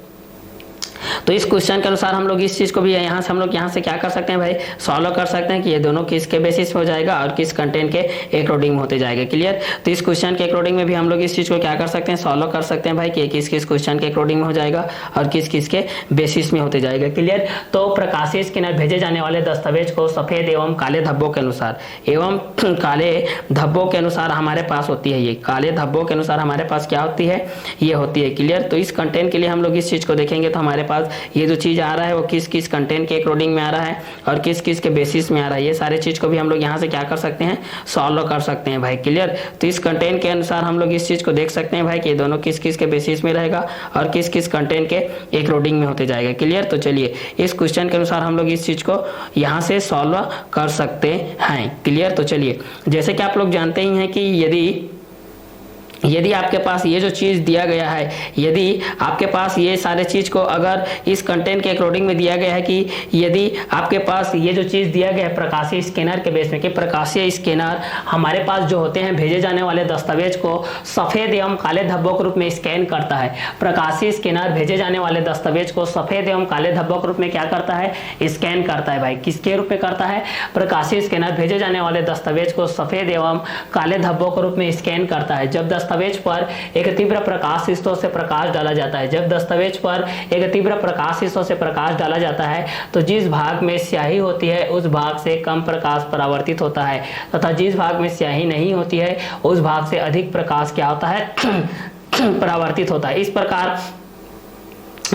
तो इस क्वेश्चन के अनुसार हम लोग इस चीज को भी यहाँ से हम लोग यहाँ से क्या कर सकते हैं भाई, सॉल्व कर सकते हैं कि ये दोनों किसके बेसिस पे हो जाएगा और किस कंटेंट के अकॉर्डिंग होते जाएगा। क्लियर। तो इस क्वेश्चन के अकॉर्डिंग में भी हम लोग इस चीज को क्या कर सकते हैं, सॉल्व कर सकते हैं भाई कि किस किस क्वेश्चन के अकॉर्डिंग में हो जाएगा और किस किस के बेसिस में होते जाएगा। क्लियर। तो प्रकाशीय स्कैनर भेजे जाने वाले दस्तावेज को सफेद एवं काले धब्बों के अनुसार हमारे पास होती है, ये काले धब्बों के अनुसार हमारे पास क्या होती है, ये होती है। क्लियर। तो इस कंटेंट के लिए हम लोग इस चीज को देखेंगे तो हमारे पास ये जो चीज आ रहा है वो किस किस कंटेंट के अकॉर्डिंग में आ रहा है और किस किस के बेसिस में आ रहा है। ये सारे चीज को भी हम लोग यहाँ से क्या कर सकते हैं, सॉल्व कर सकते हैं भाई। क्लियर। तो इस कंटेंट के अनुसार हम लोग इस चीज को देख सकते हैं भाई कि ये दोनों किस किस के बेसिस में रहेगा और किस किस कंटेंट के अकॉर्डिंग में होते जाएगा। क्लियर। तो चलिए इस क्वेश्चन के अनुसार हम लोग इस चीज को यहाँ से सॉल्व कर सकते हैं। क्लियर। तो चलिए जैसे कि आप लोग जानते ही हैं कि यदि आपके पास ये जो चीज दिया गया है, यदि आपके पास ये सारे चीज को अगर इस कंटेंट के अकॉर्डिंग में दिया गया है कि यदि आपके पास ये जो चीज दिया गया है प्रकाशीय स्कैनर के बेस में कि प्रकाशीय स्कैनर हमारे पास जो होते हैं भेजे जाने वाले दस्तावेज को सफेद एवं काले धब्बों के रूप में स्कैन करता है। प्रकाशीय स्कैनर भेजे जाने वाले दस्तावेज को सफेद एवं काले धब्बों के रूप में क्या करता है, स्कैन करता है भाई। किसके रूप में करता है, प्रकाशीय स्कैनर भेजे जाने वाले दस्तावेज को सफेद एवं काले धब्बों के रूप में स्कैन करता है। जब दस्तावेज पर एक तीव्र प्रकाश स्रोत से प्रकाश डाला जाता है, जब दस्तावेज पर एक तीव्र प्रकाश स्रोत से प्रकाश डाला जाता है तो जिस भाग में स्याही होती है उस भाग से कम प्रकाश परावर्तित होता है तथा जिस भाग में स्याही नहीं होती है उस भाग से अधिक प्रकाश क्या होता है परावर्तित होता है। इस प्रकार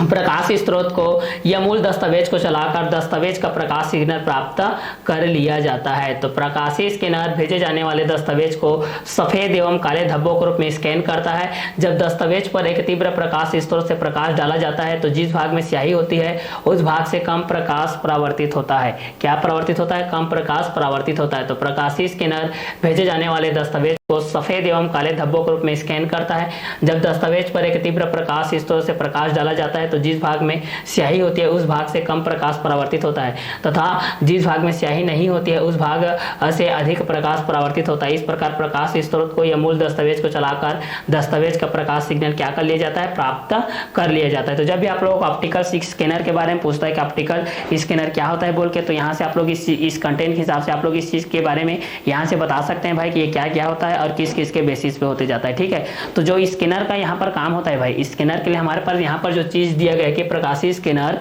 प्रकाश स्रोत को या मूल दस्तावेज को चलाकर दस्तावेज का प्रकाश सिग्नल प्राप्त कर लिया जाता है। तो प्रकाशीय स्कैनर भेजे जाने वाले दस्तावेज को सफेद एवं काले धब्बों के रूप में स्कैन करता है। जब दस्तावेज पर एक तीव्र प्रकाश स्रोत से प्रकाश डाला जाता है तो जिस भाग में स्याही होती है उस भाग से कम प्रकाश परावर्तित होता है। क्या परावर्तित होता है, कम प्रकाश परावर्तित होता है। तो प्रकाशीय स्कैनर भेजे जाने वाले दस्तावेज को सफेद एवं काले धब्बों के रूप में स्कैन करता है। जब दस्तावेज पर एक तीव्र प्रकाश स्रोत से प्रकाश डाला जाता है तो जिस भाग में स्याही होती है उस भाग से कम प्रकाश परावर्तित होता है तथा जिस भाग में स्याही नहीं होती है उस भाग से अधिक प्रकाश परावर्तित होता है। इस प्रकार प्रकाश स्रोत को या मूल दस्तावेज को चलाकर दस्तावेज का प्रकाश सिग्नल क्या कर लिया जाता है, प्राप्त कर लिया जाता है। तो जब भी आप लोगों को ऑप्टिकल स्कैनर के बारे में पूछता है कि ऑप्टिकल स्कैनर क्या होता है बोल के, तो यहाँ से आप लोग इस कंटेंट के हिसाब से आप लोग इस चीज के बारे में यहाँ से बता सकते हैं भाई कि ये क्या क्या होता है और किस किस के बेसिस पे होते जाता है। ठीक है। तो जो स्कैनर का यहाँ पर काम होता है भाई, स्कैनर के लिए हमारे पास यहाँ पर जो चीज दिया गया है कि प्रकाशीय स्कैनर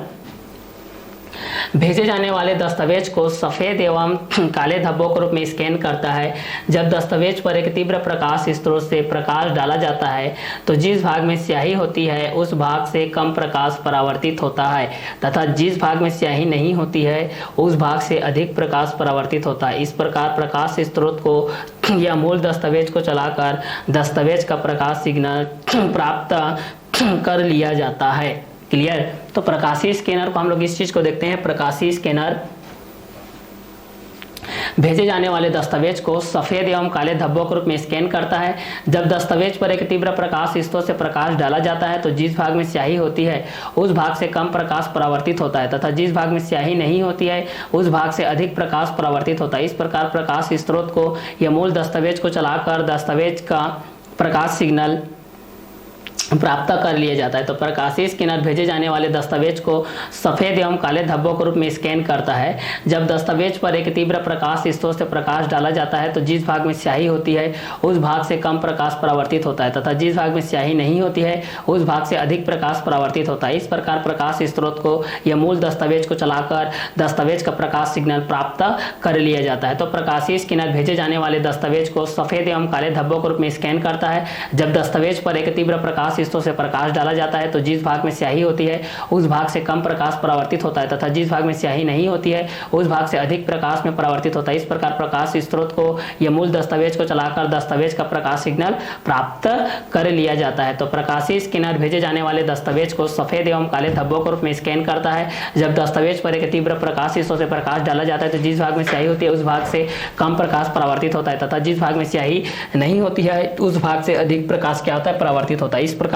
भेजे जाने वाले दस्तावेज को सफेद एवं काले धब्बों के रूप में स्कैन करता है। जब दस्तावेज पर एक तीव्र प्रकाश स्रोत से प्रकाश डाला जाता है तो जिस भाग में स्याही होती है उस भाग से कम प्रकाश परावर्तित होता है तथा जिस भाग में स्याही नहीं होती है उस भाग से अधिक प्रकाश परावर्तित होता है। इस प्रकार प्रकाश स्रोत को या मूल दस्तावेज को चलाकर दस्तावेज का प्रकाश सिग्नल प्राप्त कर लिया जाता है। क्लियर। तो प्रकाशीय स्कैनर को हम लोग इस चीज को देखते हैं, प्रकाशीय स्कैनर भेजे जाने वाले दस्तावेज को सफेद एवं काले धब्बों के रूप में स्कैन करता है। जब दस्तावेज पर एक तीव्र प्रकाश स्रोत से प्रकाश डाला जाता है तो जिस भाग में स्याही होती है उस भाग से कम प्रकाश परावर्तित होता है तथा जिस भाग में स्याही नहीं होती है उस भाग से अधिक प्रकाश परावर्तित होता है। इस प्रकार प्रकाश स्रोत को या मूल दस्तावेज को चलाकर दस्तावेज का प्रकाश सिग्नल प्राप्त कर लिया जाता है। तो प्रकाशीय स्कैनर भेजे जाने वाले दस्तावेज को सफेद एवं काले धब्बों के रूप में स्कैन करता है। जब दस्तावेज पर एक तीव्र प्रकाश स्रोत से प्रकाश डाला जाता है तो जिस भाग में स्याही होती है उस भाग से कम प्रकाश परावर्तित होता है तथा जिस भाग में स्याही नहीं होती है उस भाग से अधिक प्रकाश परावर्तित होता है। इस प्रकार प्रकाश स्रोत को या मूल दस्तावेज को चलाकर दस्तावेज का प्रकाश सिग्नल प्राप्त कर लिया जाता है। तो प्रकाशीय स्कैनर भेजे जाने वाले दस्तावेज को सफेद एवं काले धब्बों के रूप में स्कैन करता है। जब दस्तावेज पर एक तीव्र प्रकाश स्रोत से प्रकाश डाला जाता है तो जिस भाग में स्याही होती है उस भाग से कम प्रकाश परावर्तित होता है तथा जिस भाग में स्याही नहीं होती है उस भाग से अधिक प्रकाश में परावर्तित होता है। इस प्रकार प्रकाश स्रोत को या मूल दस्तावेज को चलाकर दस्तावेज का प्रकाश सिग्नल प्राप्त कर लिया जाता है। तो प्रकाशीय स्कैनर भेजे जाने वाले दस्तावेज को सफेद एवं काले धब्बों के रूप में स्कैन करता है। जब दस्तावेज पर एक तीव्र प्रकाश स्रोत से प्रकाश डाला जाता है तो जिस भाग में स्याही होती है उस भाग से कम प्रकाश परावर्तित होता है तथा जिस भाग में स्याही नहीं होती है उस भाग से अधिक प्रकाश क्या होता है परावर्तित होता है। इस प्रकार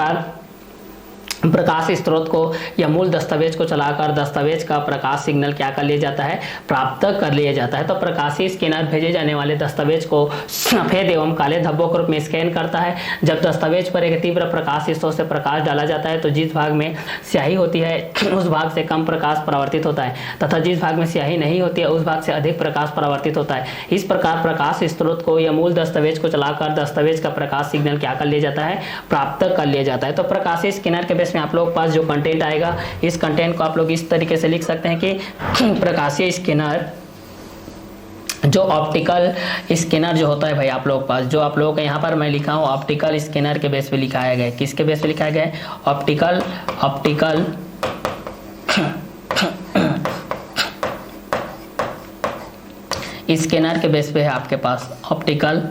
प्रकाश स्रोत को या मूल दस्तावेज को चलाकर दस्तावेज का प्रकाश सिग्नल क्या कर लिया जाता है प्राप्त कर लिया जाता है। तो प्रकाशीय स्कैनर भेजे जाने वाले दस्तावेज को सफेद एवं काले धब्बों के रूप में स्कैन करता है। जब दस्तावेज पर एक तीव्र प्रकाश स्रोत से प्रकाश डाला जाता है तो जिस भाग में स्याही होती है उस भाग से कम प्रकाश परावर्तित होता है तथा जिस भाग में स्याही नहीं होती है उस भाग से अधिक प्रकाश परावर्तित होता है। इस प्रकार प्रकाश स्रोत को या मूल दस्तावेज को चलाकर दस्तावेज का प्रकाश सिग्नल क्या कर लिया जाता है प्राप्त कर लिया जाता है। तो प्रकाशीय स्कैनर के बेस में आप लोग पास जो कंटेंट आएगा इस कंटेंट को आप लोग इस तरीके से लिख सकते हैं कि प्रकाशीय स्कैनर जो ऑप्टिकल स्कैनर जो होता है भाई आप लोग पास जो आप लोगों का यहाँ पर मैं लिखा हूँ ऑप्टिकल स्कैनर के बेस पे लिखाया गया है। किसके बेस पे लिखाया गया है ऑप्टिकल स्कैनर के बेस पे है आपके पास ऑप्टिकल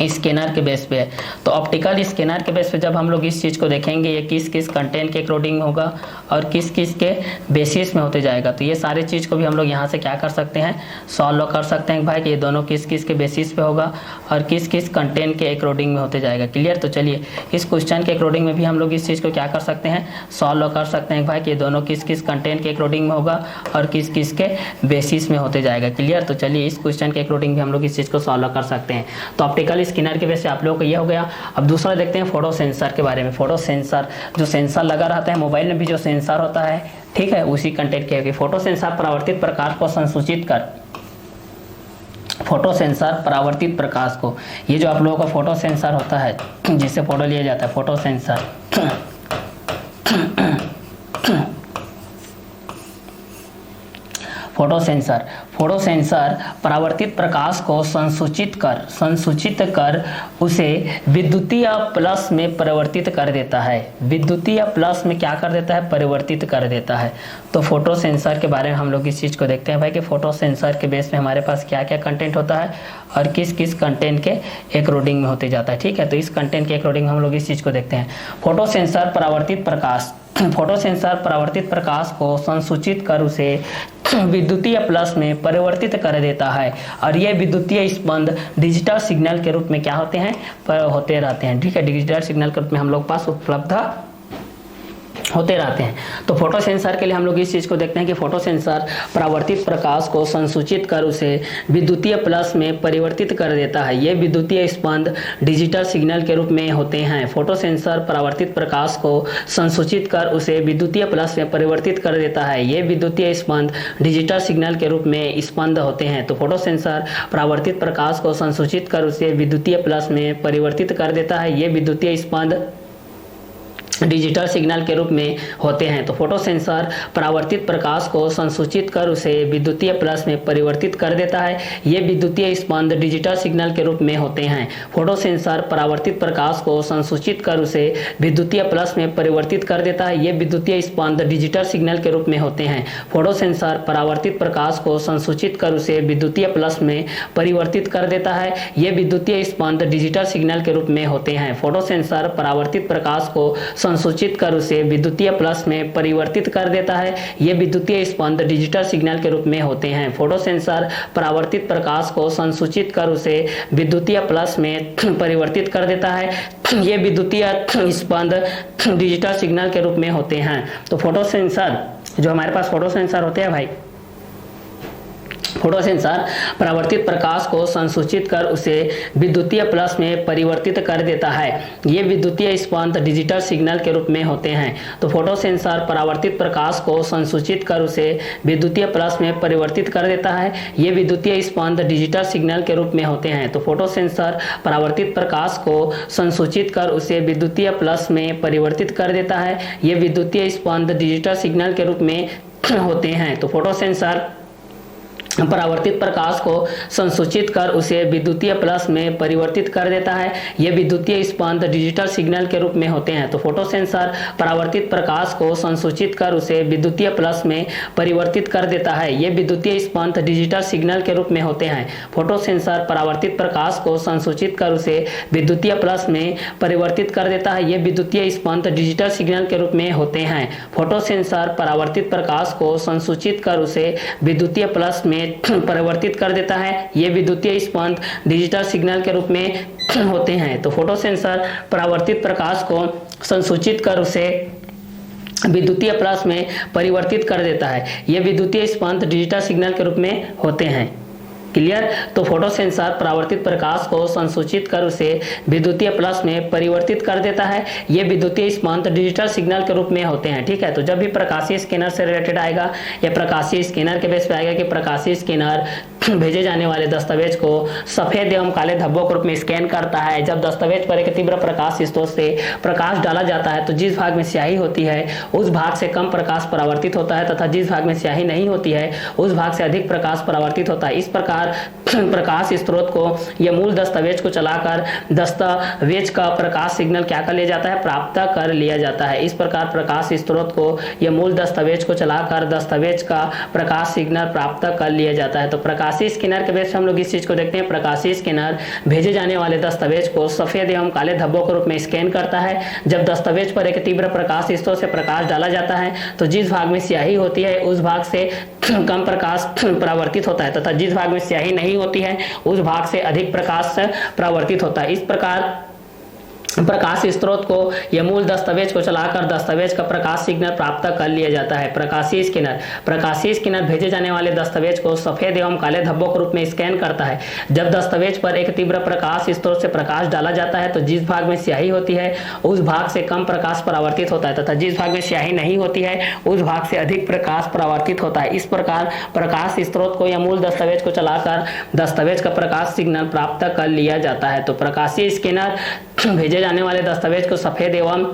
स्कैनर के बेस पे है। तो ऑप्टिकल स्कैनर के बेस पे जब हम लोग इस चीज़ को देखेंगे ये किस किस कंटेंट के अकॉर्डिंग होगा और किस किस के बेसिस में होते जाएगा। तो ये सारे चीज़ को भी हम लोग यहाँ से क्या कर सकते हैं सॉल्व कर सकते हैं भाई कि ये दोनों किस किस के बेसिस पे होगा और किस किस कंटेंट के अकॉर्डिंग में होते जाएगा। क्लियर। तो चलिए इस क्वेश्चन के अकॉर्डिंग में भी हम लोग इस चीज़ को क्या कर सकते हैं सॉल्व कर सकते हैं भाई कि ये दोनों किस किस कंटेंट के अकॉर्डिंग में होगा और किस किस के बेसिस में होते जाएगा। क्लियर। तो चलिए इस क्वेश्चन के अकॉर्डिंग भी हम लोग इस चीज़ को सॉल्व कर सकते हैं। तो ऑप्टिकल स्कैनर के वजह से आप लोगों को ये हो गया। अब दूसरा देखते हैं फोटो सेंसर के बारे में। फोटो सेंसर जो सेंसर लगा रहता है मोबाइल में भी जो सेंसर होता है ठीक है उसी कंटेंट के फोटो सेंसर परावर्तित प्रकाश को संसूचित कर फोटो सेंसर परावर्तित प्रकाश को ये जो आप लोगों का फोटो सेंसर होता है जिससे फोटो लिया जाता है फोटो सेंसर फोटो सेंसर परावर्तित प्रकाश को संसूचित कर उसे विद्युतीय प्लस में परिवर्तित कर देता है। विद्युतीय प्लस में क्या कर देता है परिवर्तित कर देता है। तो फोटो सेंसर के बारे में हम लोग इस चीज़ को देखते हैं भाई कि फोटो सेंसर के बेस में हमारे पास क्या क्या कंटेंट होता है और किस किस कंटेंट के अकॉर्डिंग में होते जाता है। ठीक है। तो इस कंटेंट के अकॉर्डिंग हम लोग इस चीज़ को देखते हैं। फोटो सेंसर परावर्तित प्रकाश को संसूचित कर उसे विद्युतीय प्लस में परिवर्तित कर देता है और ये विद्युतीय स्पंद डिजिटल सिग्नल के रूप में क्या होते हैं होते रहते हैं। ठीक है। डिजिटल सिग्नल के रूप में हम लोग पास उपलब्ध होते रहते हैं। तो फोटो सेंसर के लिए हम लोग इस चीज़ को देखते हैं कि फोटो सेंसर परावर्तित प्रकाश को संसूचित कर उसे विद्युतीय प्लस में परिवर्तित कर देता है। ये विद्युतीय स्पंद डिजिटल सिग्नल के रूप में होते हैं। फोटो सेंसर परावर्तित प्रकाश को संसूचित कर उसे विद्युतीय प्लस में परिवर्तित कर देता है। ये विद्युतीय स्पंद डिजिटल सिग्नल के रूप में स्पंद होते हैं। तो फोटो सेंसर परावर्तित प्रकाश को संसूचित कर उसे विद्युतीय प्लस में परिवर्तित कर देता है। ये विद्युतीय स्पंद डिजिटल सिग्नल के रूप में होते हैं। तो फोटो सेंसर परावर्तित प्रकाश को संसूचित कर उसे विद्युतीय प्लस में परिवर्तित कर देता है। ये विद्युतीय स्पंद डिजिटल सिग्नल के रूप में होते हैं। फोटो सेंसर परावर्तित प्रकाश को संसूचित कर उसे विद्युतीय प्लस में परिवर्तित कर देता है। ये विद्युतीय स्पंद डिजिटल सिग्नल के रूप में होते हैं। फोटो सेंसर परावर्तित प्रकाश को संसूचित कर उसे विद्युतीय प्लस में परिवर्तित कर देता है। ये विद्युतीय स्पंद डिजिटल सिग्नल के रूप में होते हैं। फोटो सेंसर परावर्तित प्रकाश को संसूचित कर उसे विद्युतीय प्लस में परिवर्तित कर देता है। ये विद्युतीय स्पंद डिजिटल सिग्नल के रूप में होते हैं। फोटो सेंसर परावर्तित प्रकाश को संसूचित कर उसे विद्युतीय प्लस में परिवर्तित कर देता है। ये विद्युतीय स्पंद डिजिटल सिग्नल के रूप में होते हैं। तो फोटो सेंसर जो हमारे पास फोटो सेंसर होते हैं भाई फोटो सेंसर परावर्तित प्रकाश को संसूचित कर उसे विद्युतीय प्लस में परिवर्तित कर देता है। ये विद्युतीय स्पंद डिजिटल सिग्नल के रूप में होते हैं। तो फोटो सेंसर परावर्तित प्रकाश को संसूचित कर उसे विद्युतीय प्लस में परिवर्तित कर देता है। ये विद्युतीय स्पंद डिजिटल सिग्नल के रूप में होते हैं। तो फोटो सेंसर परावर्तित प्रकाश को संसूचित कर उसे विद्युतीय प्लस में परिवर्तित कर देता है। ये विद्युतीय स्पंद डिजिटल सिग्नल के रूप में होते हैं। तो फोटो सेंसर परावर्तित प्रकाश को संसूचित कर उसे विद्युतीय प्लस में परिवर्तित कर देता है। ये विद्युतीय स्पंद डिजिटल सिग्नल के रूप में होते हैं। तो फोटो सेंसर परावर्तित प्रकाश को संसूचित कर उसे विद्युतीय प्लस में परिवर्तित कर देता है। ये विद्युतीय स्पंद डिजिटल सिग्नल के रूप में होते हैं। फोटो सेंसर परावर्तित प्रकाश को संसूचित कर उसे विद्युतीय प्लस में परिवर्तित कर देता है। ये विद्युतीय स्पंद डिजिटल सिग्नल के रूप में होते हैं। फोटो सेंसर परावर्तित प्रकाश को संसूचित कर उसे विद्युतीय प्लस में परिवर्तित कर देता है। ये विद्युतीय स्पंद डिजिटल सिग्नल के रूप में होते हैं। तो फोटो सेंसर परावर्तित प्रकाश को संसूचित कर उसे विद्युतीय प्लस में परिवर्तित कर देता है। ये विद्युतीय स्पंद डिजिटल सिग्नल के रूप में होते हैं। क्लियर। तो फोटो सेंसर परावर्तित प्रकाश को संसूचित कर उसे विद्युतीय प्लस में परिवर्तित कर देता है। ये विद्युतीय स्पंद डिजिटल सिग्नल के रूप में होते हैं। ठीक है। तो जब भी प्रकाशीय स्कैनर से रिलेटेड आएगा या प्रकाशीय स्कैनर के बेस पे आएगा कि प्रकाशीय स्कैनर भेजे जाने वाले दस्तावेज को सफेद एवं काले धब्बों के रूप में स्कैन करता है। जब दस्तावेज पर एक तीव्र प्रकाश स्रोत से प्रकाश डाला जाता है तो जिस भाग में स्याही होती है उस भाग से कम प्रकाश परावर्तित होता है तथा जिस भाग में स्याही नहीं होती है उस भाग से अधिक प्रकाश परावर्तित होता है। इस प्रकार प्रकाश स्रोत को यह मूल दस्तावेज को चलाकर दस्तावेज का प्रकाश सिग्नल क्या कर लिया जाता है, प्राप्त कर लिया जाता है। इस प्रकार प्रकाश स्रोत को यह मूल दस्तावेज को चलाकर दस्तावेज का प्रकाश सिग्नल प्राप्त कर लिया जाता है। तो प्रकाशीय स्कैनर के बेस हम लोग इस चीज को देखते हैं। प्रकाशीय स्कैनर भेजे जाने वाले दस्तावेज को सफेद एवं काले धब्बों के रूप में स्कैन करता है। जब दस्तावेज पर एक तीव्र प्रकाश स्रोत से प्रकाश डाला जाता है तो जिस भाग में स्याही होती है उस भाग से कम प्रकाश परावर्तित होता है तथा जिस भाग में स्याही नहीं होती है उस भाग से अधिक प्रकाश परावर्तित होता है। इस प्रकार प्रकाश स्रोत को यह मूल दस्तावेज को चलाकर दस्तावेज का प्रकाश सिग्नल प्राप्त कर लिया जाता है। प्रकाशीय स्कैनर भेजे जाने वाले दस्तावेज को सफेद एवं काले धब्बों के रूप में स्कैन करता है। जब दस्तावेज पर एक तीव्र प्रकाश स्रोत से प्रकाश डाला जाता है तो जिस भाग में स्याही होती है उस भाग से कम प्रकाश परावर्तित होता है तथा जिस भाग में स्याही नहीं होती है उस भाग से अधिक प्रकाश परावर्तित होता है। इस प्रकार प्रकाश स्रोत को या मूल दस्तावेज को चलाकर दस्तावेज का प्रकाश सिग्नल प्राप्त कर लिया जाता है। तो प्रकाशीय स्कैनर भेजे जाने वाले दस्तावेज को सफेद एवं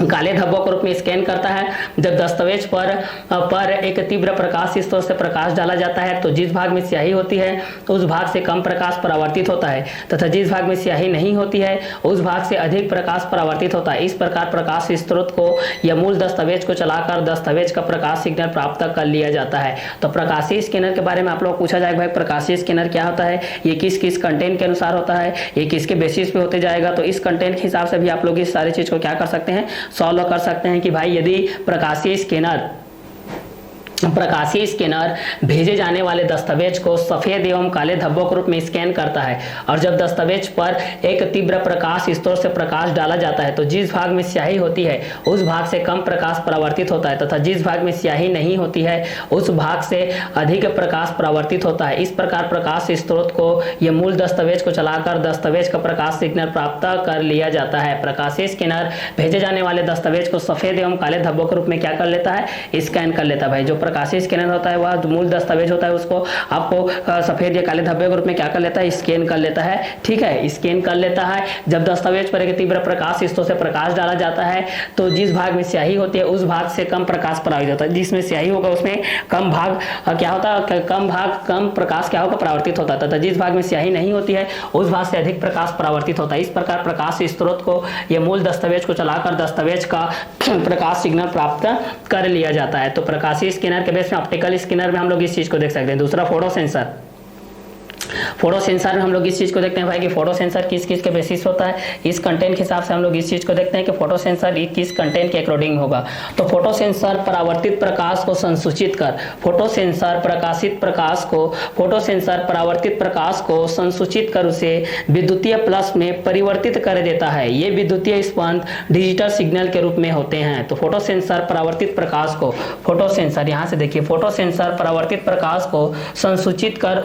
काले धब्बों के रूप में स्कैन करता है। जब दस्तावेज पर एक तीव्र प्रकाश स्रोत से प्रकाश डाला जाता है तो जिस भाग में स्याही होती है उस भाग से कम प्रकाश परावर्तित होता है तथा जिस भाग में स्याही नहीं होती है उस भाग से अधिक प्रकाश परावर्तित होता है। इस प्रकार प्रकाश स्रोत को या मूल दस्तावेज को चलाकर दस्तावेज का प्रकाश सिग्नल प्राप्त कर लिया जाता है। तो प्रकाशीय स्कैनर के बारे में आप लोग पूछा जाएगा भाई प्रकाशीय स्कैनर क्या होता है, ये किस किस कंटेंट के अनुसार होता है, ये किसके बेसिस पे होते जाएगा। तो इस कंटेंट के हिसाब से भी आप लोग इस सारी चीज को क्या कर सकते हैं, सॉल्व कर सकते हैं कि भाई यदि प्रकाशीय स्कैनर भेजे जाने वाले दस्तावेज को सफेद एवं काले धब्बों के रूप में स्कैन करता है और जब दस्तावेज पर एक तीव्र प्रकाश स्रोत से प्रकाश डाला जाता है तो जिस भाग में स्याही होती है उस भाग से कम प्रकाश परावर्तित होता है तथा जिस भाग में स्याही नहीं होती है उस भाग से अधिक प्रकाश परावर्तित होता है। इस प्रकार प्रकाश स्रोत को यह मूल दस्तावेज को चलाकर दस्तावेज का प्रकाश सिग्नल प्राप्त कर लिया जाता है। प्रकाशीय स्कैनर भेजे जाने वाले दस्तावेज को सफेद एवं काले धब्बों के रूप में क्या कर लेता है, स्कैन कर लेता है। भाई जो प्रकाशीय स्कैनर होता है वह मूल दस्तावेज होता है उसको आपको सफेद या काले धब्बे के रूप में क्या कर लेता है, स्कैन कर लेता है। ठीक है, स्कैन कर लेता है। जब दस्तावेज पर एक तीव्र प्रकाश स्रोत से प्रकाश डाला जाता है तो जिस भाग में स्याही होती है उस भाग से कम प्रकाश परावर्तित होता है। जिसमें स्याही होगा उसमें कम भाग क्या होता है, कम प्रकाश क्या होगा, परावर्तित होता है तथा जिस भाग में स्याही नहीं होती है उस भाग से अधिक प्रकाश परावर्तित होता है। इस प्रकार प्रकाश स्रोत को यह मूल दस्तावेज को चलाकर दस्तावेज का प्रकाश सिग्नल प्राप्त कर लिया जाता है। तो प्रकाशीय स्कैनर के बेस में ऑप्टिकल स्कैनर में हम लोग इस चीज को देख सकते हैं। दूसरा फोटो सेंसर। फोटो सेंसर में हम लोग इस चीज को देखते हैं भाई कि फोटो सेंसर किस किस के बेसिस होता है। इस कंटेंट के हिसाब से हम लोग इस चीज को देखते हैं कि फोटो सेंसर किस कंटेंट के अकॉर्डिंग होगा। तो फोटो सेंसर परावर्तित प्रकाश को संसूचित कर, फोटो सेंसर प्रकाशित प्रकाश को, फोटो सेंसर परावर्तित प्रकाश को संसूचित कर उसे विद्युतीय प्लस में परिवर्तित कर देता है। ये विद्युतीय स्पंद डिजिटल सिग्नल के रूप में होते हैं। तो फोटो सेंसर परावर्तित प्रकाश को, फोटो सेंसर यहां से देखिए, फोटो सेंसर परावर्तित प्रकाश को संसूचित कर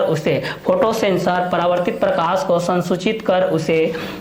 उसे, फोटो सेंसर परावर्तित प्रकाश को संसूचित कर उसे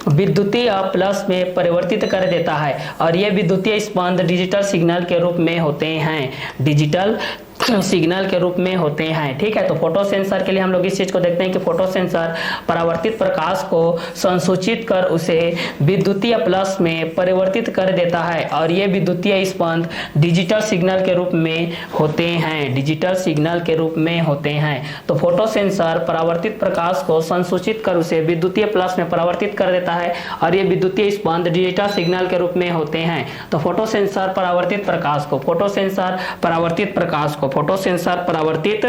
विद्युतीय प्लस में परिवर्तित कर देता है और ये विद्युतीय स्पंद डिजिटल सिग्नल के रूप में होते हैं, डिजिटल सिग्नल के रूप में होते हैं। ठीक है, तो फोटो सेंसर के लिए हम लोग इस चीज को देखते हैं कि फोटो सेंसर परावर्तित प्रकाश को संसूचित कर उसे विद्युतीय प्लस में परिवर्तित कर देता है और ये विद्युतीय स्पंद डिजिटल सिग्नल के रूप में होते हैं, डिजिटल सिग्नल के रूप में होते हैं। तो फोटो सेंसर परावर्तित प्रकाश को संसूचित कर उसे विद्युतीय प्लस में परिवर्तित कर देता है और ये विद्युतीय स्पंद डिजिटल सिग्नल के रूप में होते हैं। तो फोटो सेंसर परावर्तित प्रकाश को, फोटो सेंसर परावर्तित प्रकाश को, फोटो सेंसर परावर्तित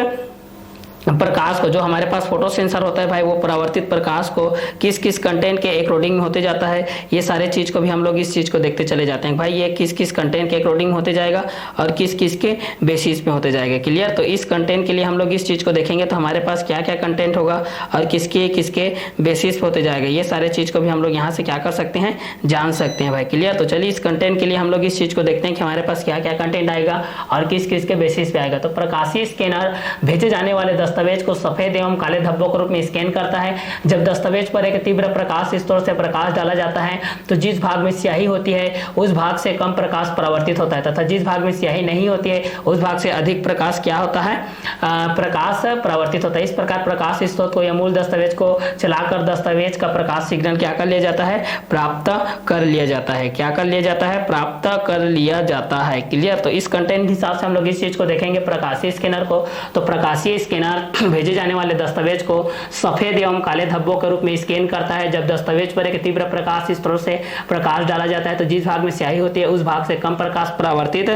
प्रकाश को, जो हमारे पास फोटो सेंसर होता है भाई, वो परावर्तित प्रकाश को किस किस कंटेंट के अकॉर्डिंग होते जाता है, ये सारे चीज को भी हम लोग इस चीज को देखते चले जाते हैं भाई, ये किस किस कंटेंट के अकॉर्डिंग होते जाएगा और किस किस के बेसिस पे होते जाएगा। क्लियर, तो इस कंटेंट के लिए हम लोग इस चीज को देखेंगे तो हमारे पास क्या क्या कंटेंट होगा और किसके किसके बेसिस पे होते जाएगा, ये सारे चीज को भी हम लोग यहाँ से क्या कर सकते हैं, जान सकते हैं भाई। क्लियर, तो चलिए इस कंटेंट के लिए हम लोग इस चीज को देखते हैं कि हमारे पास क्या क्या कंटेंट आएगा और किस किस के बेसिस पे आएगा। तो प्रकाशीय स्कैनर भेजे जाने वाले दस्तावेज को सफेद एवं काले धब्बों के रूप में स्कैन करता है। जब दस्तावेज पर एक तीव्र प्रकाश स्रोत से प्रकाश डाला जाता है तो जिस भाग में स्याही होती है उस भाग से कम प्रकाश परावर्तित होता है तथा जिस भाग में स्याही नहीं होती है उस भाग से अधिक प्रकाश क्या होता है, प्रकाश परावर्तित होता है। इस प्रकार प्रकाश स्रोत को या मूल दस्तावेज को चलाकर दस्तावेज का प्रकाश सिग्नल क्या कर लिया जाता है, प्राप्त कर लिया जाता है, क्या कर लिया जाता है, प्राप्त कर लिया जाता है। क्लियर, तो इस कंटेंट के हिसाब से हम लोग इस चीज को देखेंगे प्रकाशीय स्कैनर को। तो प्रकाशीय स्कैनर भेजे जाने वाले दस्तावेज को सफेद एवं काले धब्बों के रूप में स्कैन करता है। जब दस्तावेज पर एक तीव्र प्रकाश स्रोत से प्रकाश डाला जाता है तो जिस भाग में स्याही होती है उस भाग से कम प्रकाश परावर्तित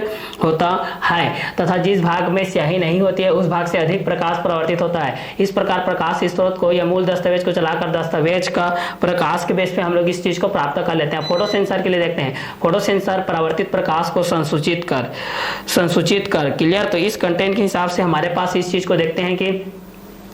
होता है तथा जिस भाग में स्याही नहीं होती है उस भाग से अधिक प्रकाश परावर्तित होता है। इस प्रकार प्रकाश स्रोत को या मूल दस्तावेज को चलाकर दस्तावेज का प्रकाश के बेस पे हम लोग इस चीज को प्राप्त कर लेते हैं। फोटो सेंसर के लिए देखते हैं, फोटो सेंसर परावर्तित प्रकाश को संसूचित कर। क्लियर, तो इस कंटेंट के हिसाब से हमारे पास इस चीज को देखते हैं कि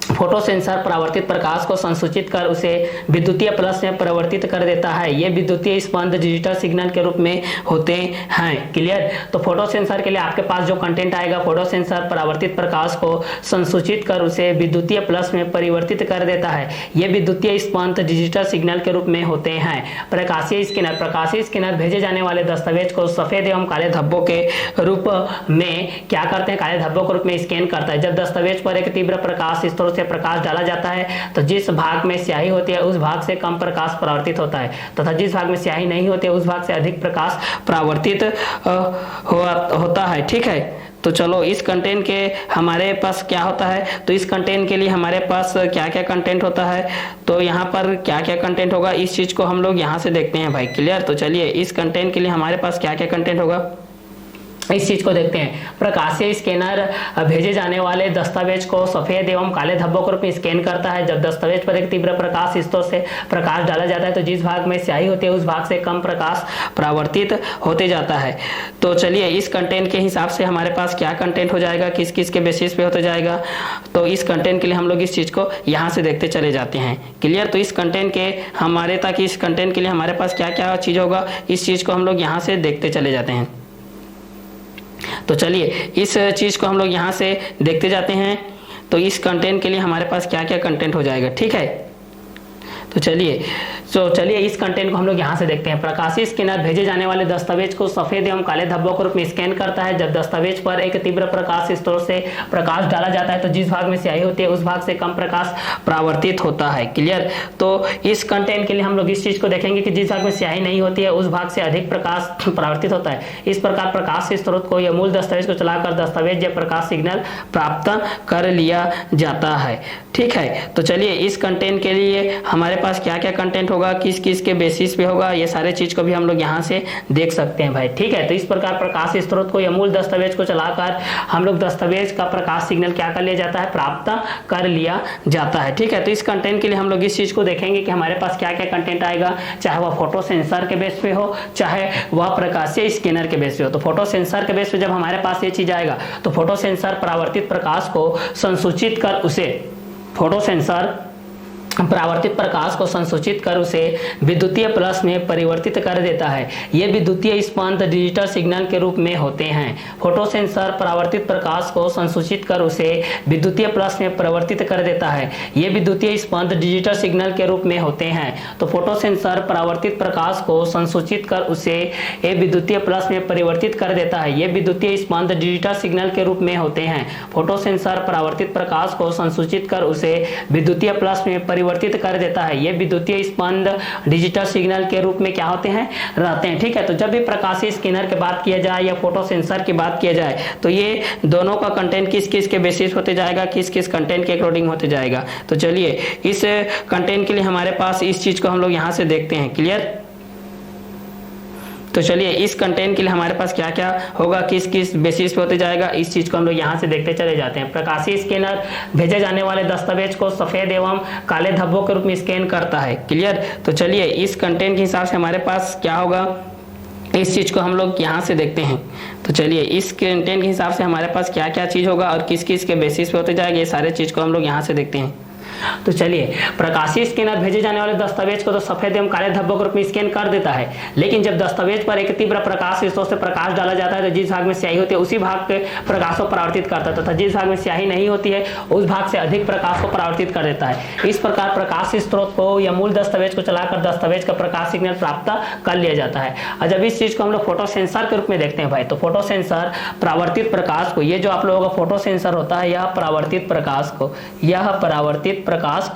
फोटो सेंसर परावर्तित प्रकाश को संसूचित कर उसे विद्युतीय प्लस में परिवर्तित कर देता है। ये विद्युतीय स्पंद डिजिटल सिग्नल के रूप में होते हैं। क्लियर, तो फोटो सेंसर के लिए आपके पास जो कंटेंट आएगा, फोटो सेंसर परावर्तित प्रकाश को संसूचित कर उसे विद्युतीय प्लस में परिवर्तित कर देता है। ये विद्युतीय स्पंद डिजिटल सिग्नल के रूप में होते हैं। प्रकाशीय स्कैनर, प्रकाशीय स्कैनर भेजे जाने वाले दस्तावेज को सफेद एवं काले धब्बों के रूप में क्या करते हैं, काले धब्बों के रूप में स्कैन करता है। जब दस्तावेज पर एक तीव्र प्रकाश स्रोत से प्रकाश डाला जाता है तो जिस भाग में स्याही होती है उस भाग से कम प्रकाश परावर्तित होता है तथा जिस भाग में स्याही नहीं होती है उस भाग से अधिक प्रकाश परावर्तित होता है। ठीक है, तो चलो इस कंटेंट के हमारे पास क्या होता है, तो इस कंटेंट के लिए हमारे पास क्या क्या कंटेंट होता है, तो यहाँ पर क्या क्या कंटेंट होगा इस चीज को हम लोग यहाँ से देखते हैं भाई। क्लियर, तो चलिए इस कंटेंट के लिए हमारे पास क्या क्या कंटेंट होगा इस चीज को देखते हैं। प्रकाशीय स्कैनर भेजे जाने वाले दस्तावेज को सफेद एवं काले धब्बों के रूप में स्कैन करता है। जब दस्तावेज पर एक तीव्र प्रकाश स्रोत से प्रकाश डाला जाता है तो जिस भाग में स्याही होती है उस भाग से कम प्रकाश परावर्तित होते जाता है। तो चलिए इस कंटेंट के हिसाब से हमारे पास क्या कंटेंट हो जाएगा, किस किस के बेसिस पे होते जाएगा, तो इस कंटेंट के लिए हम लोग इस चीज को यहाँ से देखते चले जाते हैं। क्लियर, तो इस कंटेंट के हमारे ताकि इस कंटेंट के लिए हमारे पास क्या क्या चीज होगा इस चीज को हम लोग यहाँ से देखते चले जाते हैं। तो चलिए इस चीज को हम लोग यहाँ से देखते जाते हैं। तो इस कंटेंट के लिए हमारे पास क्या क्या कंटेंट हो जाएगा, ठीक है। तो चलिए इस कंटेंट को हम लोग यहाँ से देखते हैं। प्रकाशीय स्कैनर भेजे जाने वाले दस्तावेज को सफेद एवं काले धब्बों के रूप में स्कैन करता है। जब दस्तावेज पर एक तीव्र प्रकाश स्रोत से प्रकाश डाला जाता है तो जिस भाग में स्याही होती है उस भाग से कम प्रकाश परावर्तित होता है। क्लियर, तो इस कंटेंट के लिए हम लोग इस चीज को देखेंगे कि जिस भाग में स्याही नहीं होती है उस भाग से अधिक प्रकाश परावर्तित होता है। इस प्रकार प्रकाश स्रोत को या मूल दस्तावेज को चलाकर दस्तावेज या प्रकाश सिग्नल प्राप्त कर लिया जाता है। ठीक है, तो चलिए इस कंटेंट के लिए हमारे पास क्या क्या कंटेंट होगा होगा, किस किस के बेसिस पे होगा, ये सारे चीज को भी हम लोग यहाँ से देख सकते हैं भाई। ठीक है, तो इस प्रकार प्रकाश स्रोत को या मूल दस्तावेज को चलाकर हम लोग दस्तावेज का प्रकाश सिग्नल क्या कर लिया जाता है, प्राप्त कर लिया जाता है। ठीक है, तो इस कंटेंट के लिए हम लोग इस चीज को देखेंगे कि हमारे पास क्या क्या कंटेंट आएगा, चाहे वह फोटो सेंसर के बेस पे हो, चाहे वह प्रकाशीय स्कैनर के बेस पे हो। तो फोटो सेंसर के बेस पे जब हमारे पास ये चीज आएगा तो फोटो सेंसर परावर्तित प्रकाश को संसूचित कर उसे परावर्तित प्रकाश को संसूचित कर उसे विद्युतीय प्लस में परिवर्तित कर देता है। ये विद्युतीय स्पंद डिजिटल सिग्नल के रूप में होते हैं। फोटो सेंसर परावर्तित प्रकाश को संसूचित कर उसे विद्युतीय प्लस में परिवर्तित कर देता है। ये विद्युतीय स्पंद डिजिटल सिग्नल के रूप में होते हैं। तो फोटो सेंसर परावर्तित प्रकाश को संसूचित कर उसे विद्युतीय प्लस में परिवर्तित कर देता है। ये विद्युतीय स्पंद डिजिटल सिग्नल के रूप में होते हैं। फोटो सेंसर परावर्तित प्रकाश को संसूचित कर उसे विद्युतीय प्लस में परिवर्तित कर देता है। ये विद्युतीय स्पंद डिजिटल सिग्नल के रूप में क्या होते हैं, रहते हैं। ठीक है, तो जब भी प्रकाशीय स्कैनर की बात किया जाए या फोटो सेंसर की बात किया जाए तो ये दोनों का कंटेंट किस किस के बेसिस होते जाएगा, किस किस कंटेंट के अकॉर्डिंग होते जाएगा। तो चलिए इस कंटेंट के लिए हमारे पास इस चीज को हम लोग यहां से देखते हैं। क्लियर? तो चलिए इस कंटेंट के लिए हमारे पास क्या क्या होगा, किस किस बेसिस पे होते जाएगा, इस चीज को हम लोग यहाँ से देखते चले जाते हैं। प्रकाशीय स्कैनर भेजे जाने वाले दस्तावेज को सफेद एवं काले धब्बों के रूप में स्कैन करता है। क्लियर? तो चलिए इस कंटेंट के हिसाब से हमारे पास क्या होगा, इस चीज को हम लोग यहाँ से देखते हैं। तो चलिए इस कंटेंट के हिसाब से हमारे पास क्या क्या चीज होगा और किस किस के बेसिस पे होते जाएगा, ये सारे चीज को हम लोग यहाँ से देखते हैं। तो चलिए प्रकाशीय स्कैनर भेजे जाने वाले दस्तावेज को तो सफेद एवं काले धब्बों के रूप में स्कैन कर देता है, लेकिन जब दस्तावेज पर एक तीव्र प्रकाश स्रोत से प्रकाश डाला जाता है तो जिस भाग में स्याही होती है उसी भाग के प्रकाश को परावर्तित करता है तथा जिस भाग में स्याही नहीं होती है उस भाग से अधिक प्रकाश को परावर्तित कर देता है। इस प्रकार प्रकाश स्रोत को या मूल दस्तावेज को चलाकर दस्तावेज का प्रकाश सिग्नल प्राप्त कर लिया जाता है। और जब इस चीज को हम लोग फोटो सेंसर के रूप में देखते हैं भाई, तो फोटो सेंसर परावर्तित प्रकाश को, ये जो आप लोगों का फोटो सेंसर होता है, यह परावर्तित प्रकाश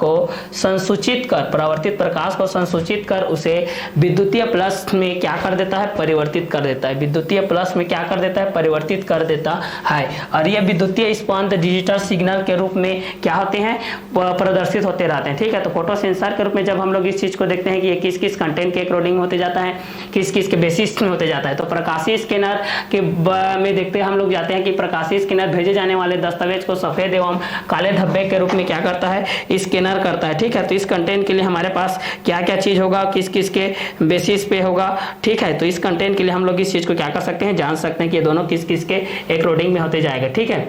को संसूचित कर उसे विद्युतीय प्लस में क्या कर देता है, परिवर्तित कर देता है। विद्युतीय प्लस में क्या कर देता है, परिवर्तित कर देता है। और ये विद्युतीय स्पंद डिजिटल सिग्नल के रूप में क्या होते हैं, प्रदर्शित होते रहते हैं। ठीक है, तो फोटो सेंसर के रूप में जब हम लोग इस चीज को देखते हैं कि ये किस किस कंटेंट के अकॉर्डिंग होते जाता है, किस किस के बेसिस में होते जाता है। तो प्रकाशीय स्कैनर के में देखते हैं हम लोग जाते हैं कि प्रकाशीय स्कैनर भेजे जाने वाले दस्तावेज को सफेद एवं काले धब्बे के रूप में क्या करता है, स्कैनर करता है। ठीक है, तो इस कंटेंट के लिए हमारे पास क्या क्या चीज होगा, किस किस के बेसिस पे होगा। ठीक है, तो इस कंटेंट के लिए हम लोग इस चीज को क्या कर सकते हैं, जान सकते हैं कि ये दोनों किस किस के अकॉर्डिंग में होते जाएगा। ठीक है,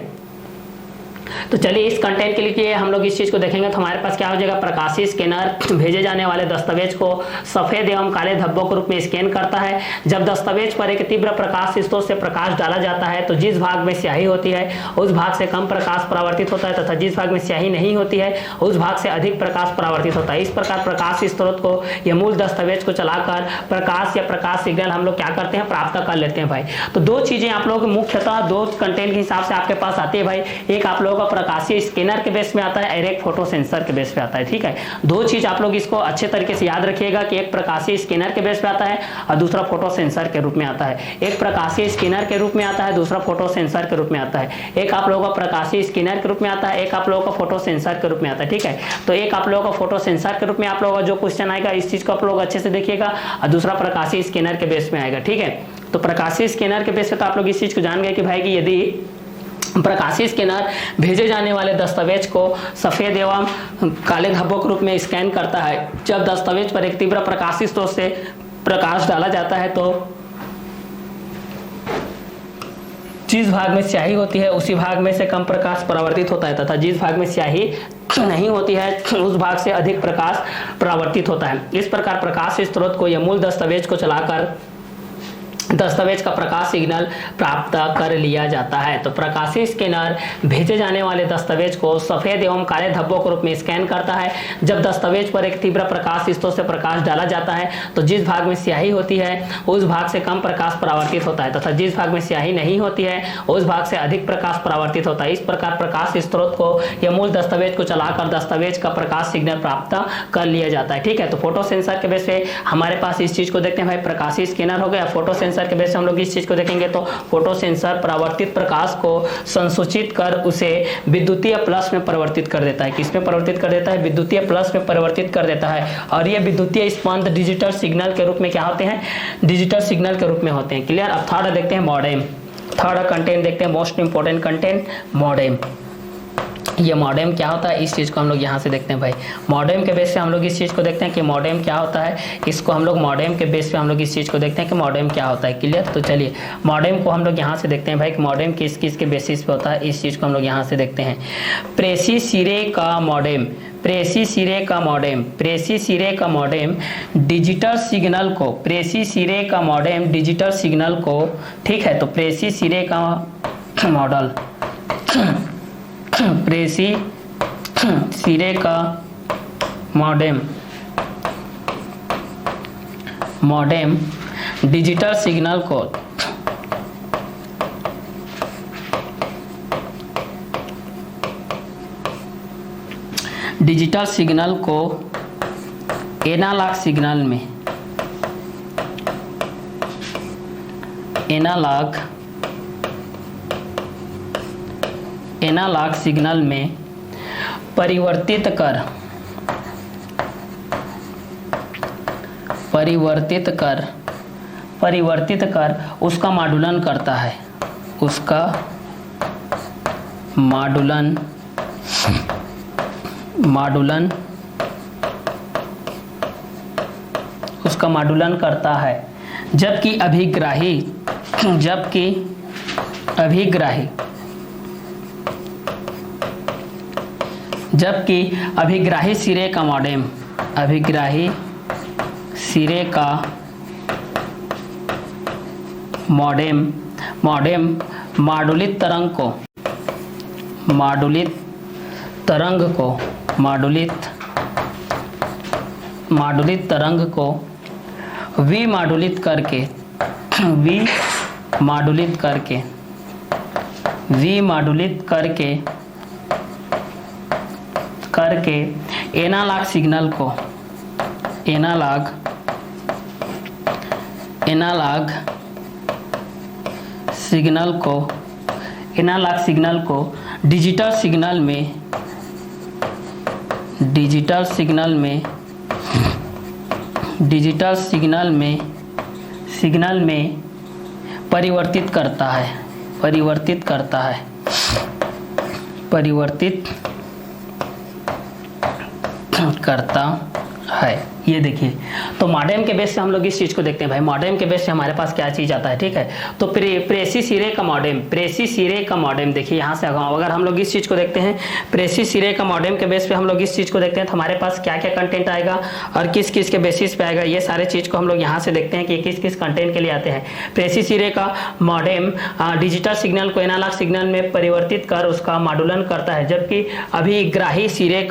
तो चलिए इस कंटेंट के लिए हम लोग इस चीज को देखेंगे तो हमारे पास क्या हो जाएगा, प्रकाशीय स्कैनर भेजे जाने वाले दस्तावेज को सफेद एवं काले धब्बों के रूप में स्कैन करता है। जब दस्तावेज पर एक तीव्र प्रकाश स्रोत से प्रकाश डाला जाता है तो जिस भाग में स्याही होती है उस भाग से कम प्रकाश परावर्तित होता है तथा जिस भाग में स्याही नहीं होती है उस भाग से अधिक प्रकाश परावर्तित होता है। इस प्रकार प्रकाश स्रोत को या मूल दस्तावेज को चलाकर प्रकाश या प्रकाश सिग्नल हम लोग क्या करते हैं, प्राप्त कर लेते हैं भाई। तो दो चीजें आप लोग मुख्यतः दो कंटेंट के हिसाब से आपके पास आती है भाई, एक आप लोगों प्रकाशीय स्कैनर के बेस में आता है और एक फोटो सेंसर के बेस पे आता है। ठीक है, दो चीज आप लोग इसको अच्छे तरीके से याद रखिएगा कि एक प्रकाशीय स्कैनर के बेस पे आता है और दूसरा फोटो सेंसर के रूप में आता है। एक प्रकाशीय स्कैनर के रूप में आता है, दूसरा फोटो सेंसर के रूप में आता है। एक आप लोगों का प्रकाशीय स्कैनर के रूप में आता है, एक आप लोगों का फोटो सेंसर के रूप में आता है। ठीक है, तो एक आप लोगों का फोटो सेंसर के रूप में आप लोगों का जो क्वेश्चन आएगा इस चीज को आप लोग अच्छे से देखिएगा और दूसरा प्रकाशीय स्कैनर के बेस में आएगा। ठीक है, तो प्रकाशीय स्कैनर के बेस पे तो आप लोग इस चीज को जान गए कि भाई कि यदि प्रकाशीय स्कैनर भेजे जाने वाले दस्तावेज को सफेद एवं काले धब्बों के रूप में स्कैन करता है, जब दस्तावेज पर एक तीव्र प्रकाशीय स्रोत से प्रकाश डाला जाता है तो जिस भाग में स्याही होती है उसी भाग में से कम प्रकाश परावर्तित होता है तथा जिस भाग में स्याही नहीं होती है उस भाग से अधिक प्रकाश परावर्तित होता है। इस प्रकार प्रकाश स्रोत को या मूल दस्तावेज को चलाकर दस्तावेज का प्रकाश सिग्नल प्राप्त कर लिया जाता है। तो प्रकाशीय स्कैनर भेजे जाने वाले दस्तावेज को सफेद एवं काले धब्बों के रूप में स्कैन करता है। जब दस्तावेज पर एक तीव्र प्रकाश स्रोत से प्रकाश डाला जाता है तो जिस भाग में स्याही होती है उस भाग से कम प्रकाश परावर्तित होता है तथा जिस भाग में स्याही नहीं होती है उस भाग से अधिक प्रकाश परावर्तित होता है। इस प्रकार प्रकाश स्रोत को या मूल दस्तावेज को चलाकर दस्तावेज का प्रकाश सिग्नल प्राप्त कर लिया जाता है। ठीक है, तो फोटो सेंसर के बेस पे हमारे पास इस चीज को देखते हैं भाई, प्रकाशीय स्कैनर हो गया, फोटो सेंसर सेंसर के बेस पे हम लोग इस चीज को देखेंगे। तो फोटो सेंसर परावर्तित प्रकाश को संसूचित कर उसे विद्युतीय प्लस में परिवर्तित कर देता है। किसमें परिवर्तित कर देता है? विद्युतीय प्लस में परिवर्तित कर देता है। और ये विद्युतीय स्पंद डिजिटल सिग्नल के रूप में क्या होते हैं? डिजिटल सिग्नल के रूप में होते हैं। क्लियर। अब थर्ड देखते हैं मॉडेम। थर्ड कंटेंट देखते हैं, मोस्ट इंपोर्टेंट कंटेंट मॉडेम। ये मॉडेम क्या होता है, इस चीज़ को हम लोग यहाँ से देखते हैं भाई। मॉडेम के बेस पे हम लोग इस चीज़ को देखते हैं कि मॉडेम क्या होता है। इसको हम लोग मॉडेम के बेस पे हम लोग इस चीज़ को देखते हैं कि मॉडेम क्या होता है। क्लियर। तो चलिए मॉडेम को हम लोग यहाँ से देखते हैं भाई कि मॉडेम किस किस के बेसिस पे होता है, इस चीज़ को हम लोग यहाँ से देखते हैं। प्रेसी सिरे का मॉडेम, प्रेसी सिरे का मॉडेम, प्रेसी सिरे का मॉडेम डिजिटल सिग्नल को, प्रेसी सिरे का मॉडेम डिजिटल सिग्नल को, ठीक है। तो प्रेसी सिरे का मॉडल, प्रेसी सिरे का मॉडेम, मॉडेम डिजिटल सिग्नल को डिजिटल सिग्नल को एनालॉग सिग्नल में, एनालॉग सिग्नल में परिवर्तित कर उसका मॉडुलन करता है, उसका मॉडुलन करता है। जबकि अभिग्राही सिरे का मॉडेम, अभिग्राही सिरे का मॉडेम मॉडुलित तरंग को विमॉडुलित करके एनालॉग सिग्नल को डिजिटल सिग्नल में परिवर्तित करता है। ये देखिए, तो मॉडेम के बेस से हम लोग इस चीज को देखते हैं भाई। मॉडेम के बेस से हमारे पास क्या चीज आता है, ठीक है। तो प्रेसी सिरे का मॉडेम, देखिए यहाँ से अगर हम लोग इस चीज को देखते हैं, प्रेसी सिरे का मॉडेम के बेस पे हम लोग इस चीज को देखते हैं, तो हमारे पास क्या क्या कंटेंट आएगा और किस किस के बेसिस पे आएगा, ये सारे चीज को हम लोग यहाँ से देखते हैं कि किस किस कंटेंट के लिए आते हैं। प्रेसी सिरे का मॉडेम डिजिटल सिग्नल को एनालॉग सिग्नल में परिवर्तित कर उसका मॉडुलन करता है। जबकि अभिग्राही सिरे